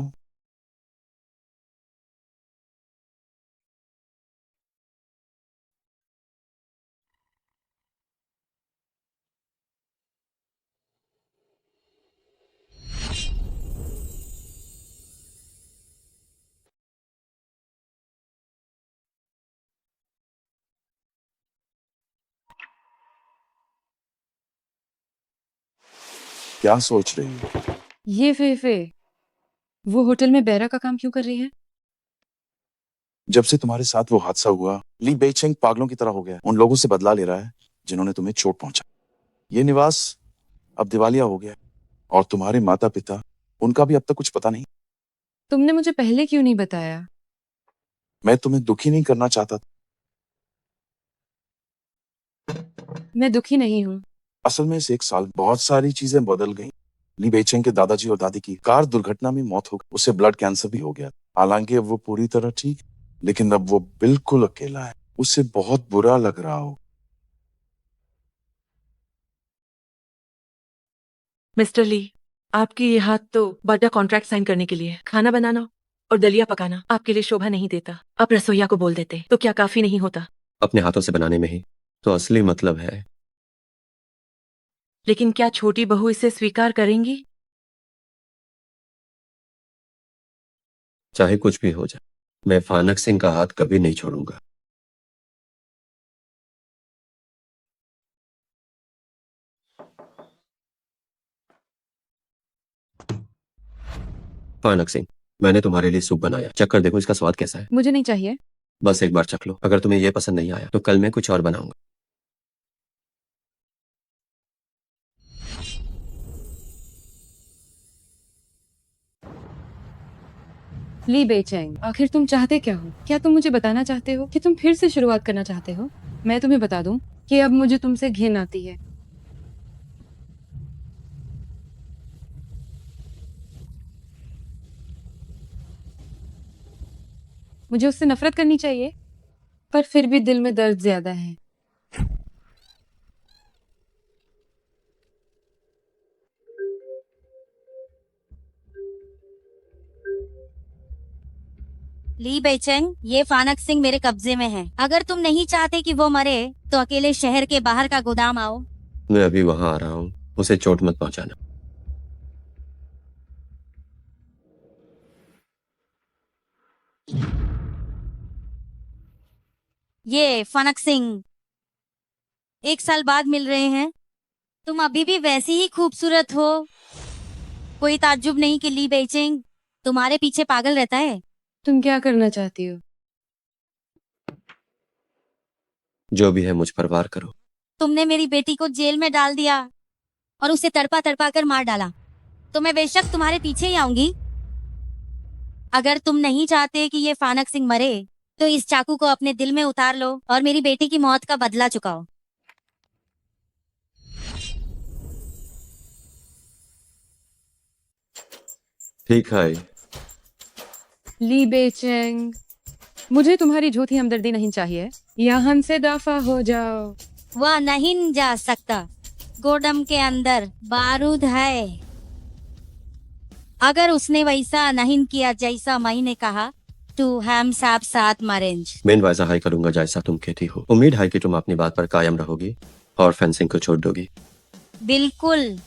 क्या सोच रही हो? ये फेफे वो होटल में बैरा का काम क्यों कर रही है? जब से तुम्हारे साथ वो हादसा हुआ, ली बेइचेंग पागलों की तरह हो गया। उन लोगों से बदला ले रहा है जिन्होंने तुम्हें चोट पहुंचा। ये निवास अब दिवालिया हो गया और तुम्हारे माता पिता, उनका भी अब तक कुछ पता नहीं। तुमने मुझे पहले क्यों नहीं बताया? मैं तुम्हें दुखी नहीं करना चाहता। मैं दुखी नहीं हूँ। असल में इस एक साल बहुत सारी चीजें बदल गई। ली बेइचेंग के दादाजी और दादी की कार दुर्घटना में मौत हो गई। उसे ब्लड कैंसर भी हो गया। हालांकि अब वो पूरी तरह ठीक, लेकिन अब वो बिल्कुल अकेला है। उसे बहुत बुरा लग रहा हो। मिस्टर ली, आपकी ये हाथ तो बड़ा कॉन्ट्रैक्ट साइन करने के लिए है। खाना बनाना और दलिया पकाना आपके लिए शोभा नहीं देता। आप रसोइया को बोल देते तो क्या काफी नहीं होता? अपने हाथों से बनाने में ही तो असली मतलब है। लेकिन क्या छोटी बहू इसे स्वीकार करेंगी? चाहे कुछ भी हो जाए, मैं फानक सिंह का हाथ कभी नहीं छोड़ूंगा। फानक सिंह, मैंने तुम्हारे लिए सूप बनाया, चक्कर देखो इसका स्वाद कैसा है। मुझे नहीं चाहिए। बस एक बार चख लो, अगर तुम्हें यह पसंद नहीं आया तो कल मैं कुछ और बनाऊंगा। ली बेचैंग, आखिर तुम चाहते क्या हो? क्या तुम मुझे बताना चाहते हो कि तुम फिर से शुरुआत करना चाहते हो? मैं तुम्हें बता दूं कि अब मुझे तुमसे घिन आती है। मुझे उससे नफरत करनी चाहिए, पर फिर भी दिल में दर्द ज्यादा है। ली बेचैंग, ये फानक सिंह मेरे कब्जे में है। अगर तुम नहीं चाहते कि वो मरे तो अकेले शहर के बाहर का गोदाम आओ। मैं अभी वहां आ रहा हूँ, उसे चोट मत पहुंचाना। ये फानक सिंह, 1 साल बाद मिल रहे हैं। तुम अभी भी वैसी ही खूबसूरत हो। कोई ताज्जुब नहीं कि ली बेचैंग तुम्हारे पीछे पागल रहता है। तुम क्या करना चाहती हो? जो भी है मुझ पर वार करो। तुमने मेरी बेटी को जेल में डाल दिया और उसे तड़पा तड़पा कर मार डाला, तो मैं बेशक तुम्हारे पीछे ही आऊंगी। अगर तुम नहीं चाहते कि ये फानक सिंह मरे तो इस चाकू को अपने दिल में उतार लो और मेरी बेटी की मौत का बदला चुकाओ। ठीक है। ली बेचैंग, मुझे तुम्हारी झूठी हमदर्दी नहीं चाहिए। यहाँ से दफा हो जाओ। वह नहीं जा सकता। गोडम के अंदर बारूद है। अगर उसने वैसा नहीं किया जैसा मैंने कहा तो हम सब साथ मरेंगे। मैं वैसा हाई करूंगा जैसा तुम कहती हो। उम्मीद है कि तुम अपनी बात पर कायम रहोगी और फेंसिंग को छोड़ दोगी। बिल्कुल,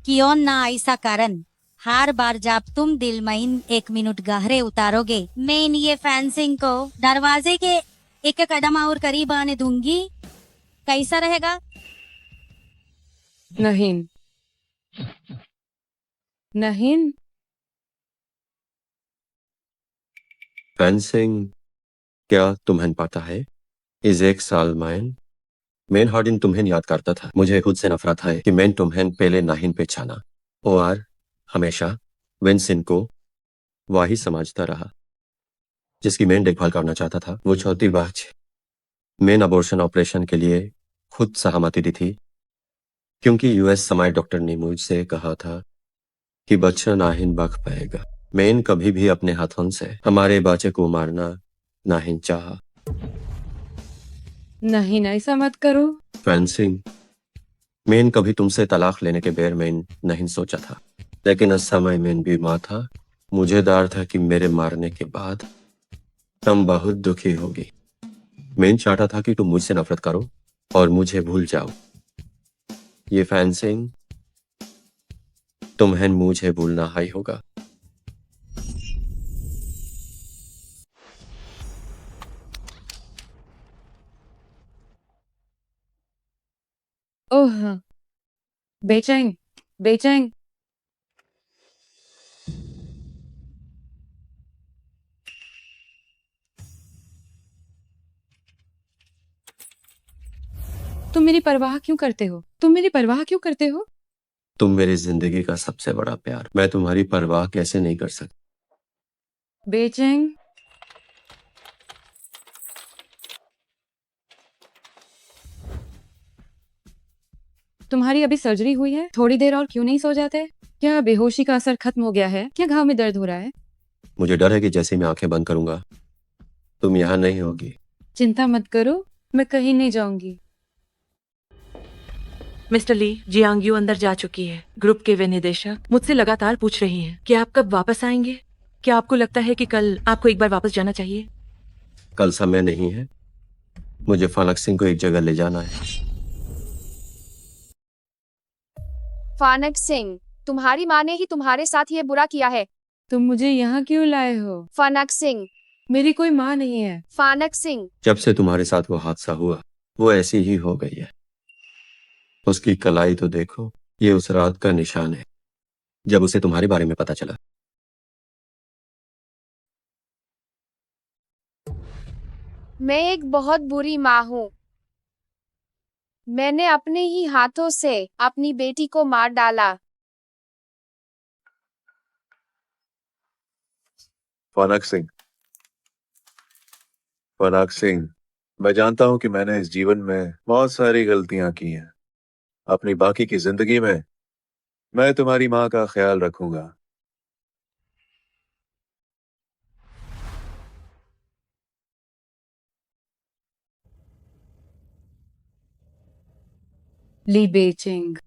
क्यों ना ऐसा कारण। हर बार जब तुम दिल में 1 मिनट गहरे उतारोगे, मैं ये फेंसिंग को दरवाजे के एक कदम और करीब आने दूंगी। कैसा रहेगा? नहीं नहीं। फेंसिंग क्या तुम्हें पता है, इस 1 साल में मैं हर दिन तुम्हें याद करता था। मुझे खुद से नफरत है कि मैं तुम्हें पहले नहीं पहचाना और हमेशा विंसेंट को वही समझता रहा जिसकी मैं देखभाल करना चाहता था। वो छोटी बात, मैं अबॉर्शन ऑपरेशन के लिए खुद सहमति दी थी क्योंकि यूएस समाज डॉक्टर ने मुझसे कहा था कि बच्चा नहीं बच पाएगा। मैं कभी भी अपने हाथों से हमारे बच्चे को मारना नहीं चाहा। नहीं, ऐसा मत करो। फेंसिंग, मैं कभी तुमसे तलाक लेने के बारे में नहीं सोचा था, लेकिन उस समय मैं बीमार था। मुझे डर था कि मेरे मारने के बाद तुम बहुत दुखी होगी। मैं चाहता था कि तुम मुझसे नफरत करो और मुझे भूल जाओ। ये फेंसिंग, तुम्हें मुझे भूलना ही होगा। ओह हाँ, बेचैन, बेचैन, तुम मेरी परवाह क्यों करते हो? तुम मेरी परवाह क्यों करते हो? तुम मेरी जिंदगी का सबसे बड़ा प्यार, मैं तुम्हारी परवाह कैसे नहीं कर सकता? बेचैन, तुम्हारी अभी सर्जरी हुई है, थोड़ी देर और क्यों नहीं सो जाते? क्या बेहोशी का असर खत्म हो गया है? क्या घाव में दर्द हो रहा है? मुझे डर है कि जैसे ही मैं आंखें बंद करूंगा तुम यहाँ नहीं होगी। चिंता मत करो, मैं कहीं नहीं जाऊंगी। मिस्टर ली, जियांग यू अंदर जा चुकी है। ग्रुप के वे निदेशक मुझसे लगातार पूछ रही हैं कि आप कब वापस आएंगे। क्या आपको लगता है कि कल आपको एक बार वापस जाना चाहिए? कल समय नहीं है, मुझे फानक सिंह को एक जगह ले जाना है। फानक सिंह, तुम्हारी माँ ने ही तुम्हारे साथ ये बुरा किया है। तुम मुझे यहाँ क्यों लाए हो? फानक सिंह, मेरी कोई माँ नहीं है। फानक सिंह, जब से तुम्हारे साथ वो हादसा हुआ वो ऐसी ही हो गई है। उसकी कलाई तो देखो, ये उस रात का निशान है जब उसे तुम्हारे बारे में पता चला। मैं एक बहुत बुरी माँ हूँ। मैंने अपने ही हाथों से अपनी बेटी को मार डाला। फानक सिंह, फानक सिंह, मैं जानता हूं कि मैंने इस जीवन में बहुत सारी गलतियां की हैं। अपनी बाकी की जिंदगी में मैं तुम्हारी माँ का ख्याल रखूंगा। ली बेचिंग,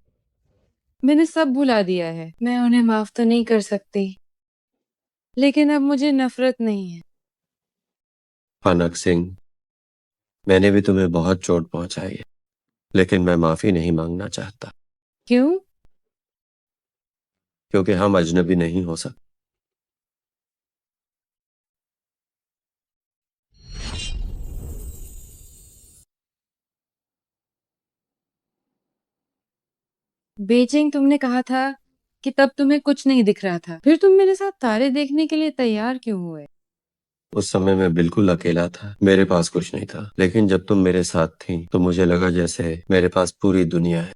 मैंने सब भुला दिया है। मैं उन्हें माफ तो नहीं कर सकती, लेकिन अब मुझे नफरत नहीं है। फानक सिंह, मैंने भी तुम्हें बहुत चोट पहुंचाई है, लेकिन मैं माफी नहीं मांगना चाहता। क्यों? क्योंकि हम अजनबी नहीं हो सकते। बेचिंग, तुमने कहा था कि तब तुम्हें कुछ नहीं दिख रहा था, फिर तुम मेरे साथ तारे देखने के लिए तैयार क्यों हुए? उस समय मैं बिल्कुल अकेला था, मेरे पास कुछ नहीं था, लेकिन जब तुम मेरे साथ थी तो मुझे लगा जैसे मेरे पास पूरी दुनिया है।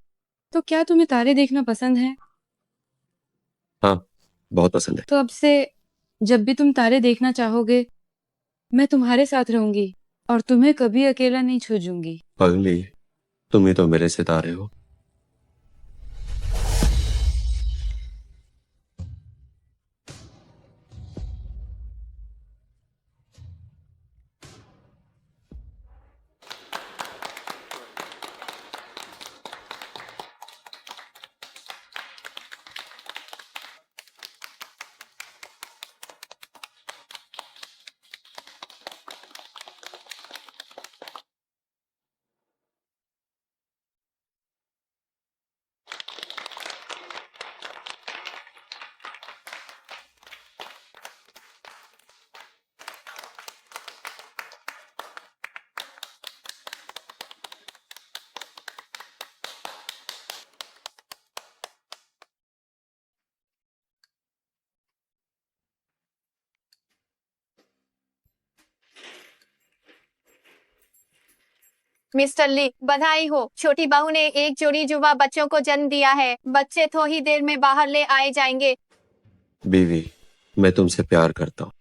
तो क्या तुम्हें तारे देखना पसंद है? हाँ, बहुत पसंद है। तो अब से जब भी तुम तारे देखना चाहोगे, मैं तुम्हारे साथ रहूंगी और तुम्हें कभी अकेला नहीं छोड़ूंगी। पगली, तुम ही तो मेरे सितारे हो। मिस्टर ली, बधाई हो। छोटी बहू ने एक जोड़ी जुवा बच्चों को जन्म दिया है। बच्चे थोड़ी देर में बाहर ले आए जाएंगे। बीवी, मैं तुमसे प्यार करता हूँ।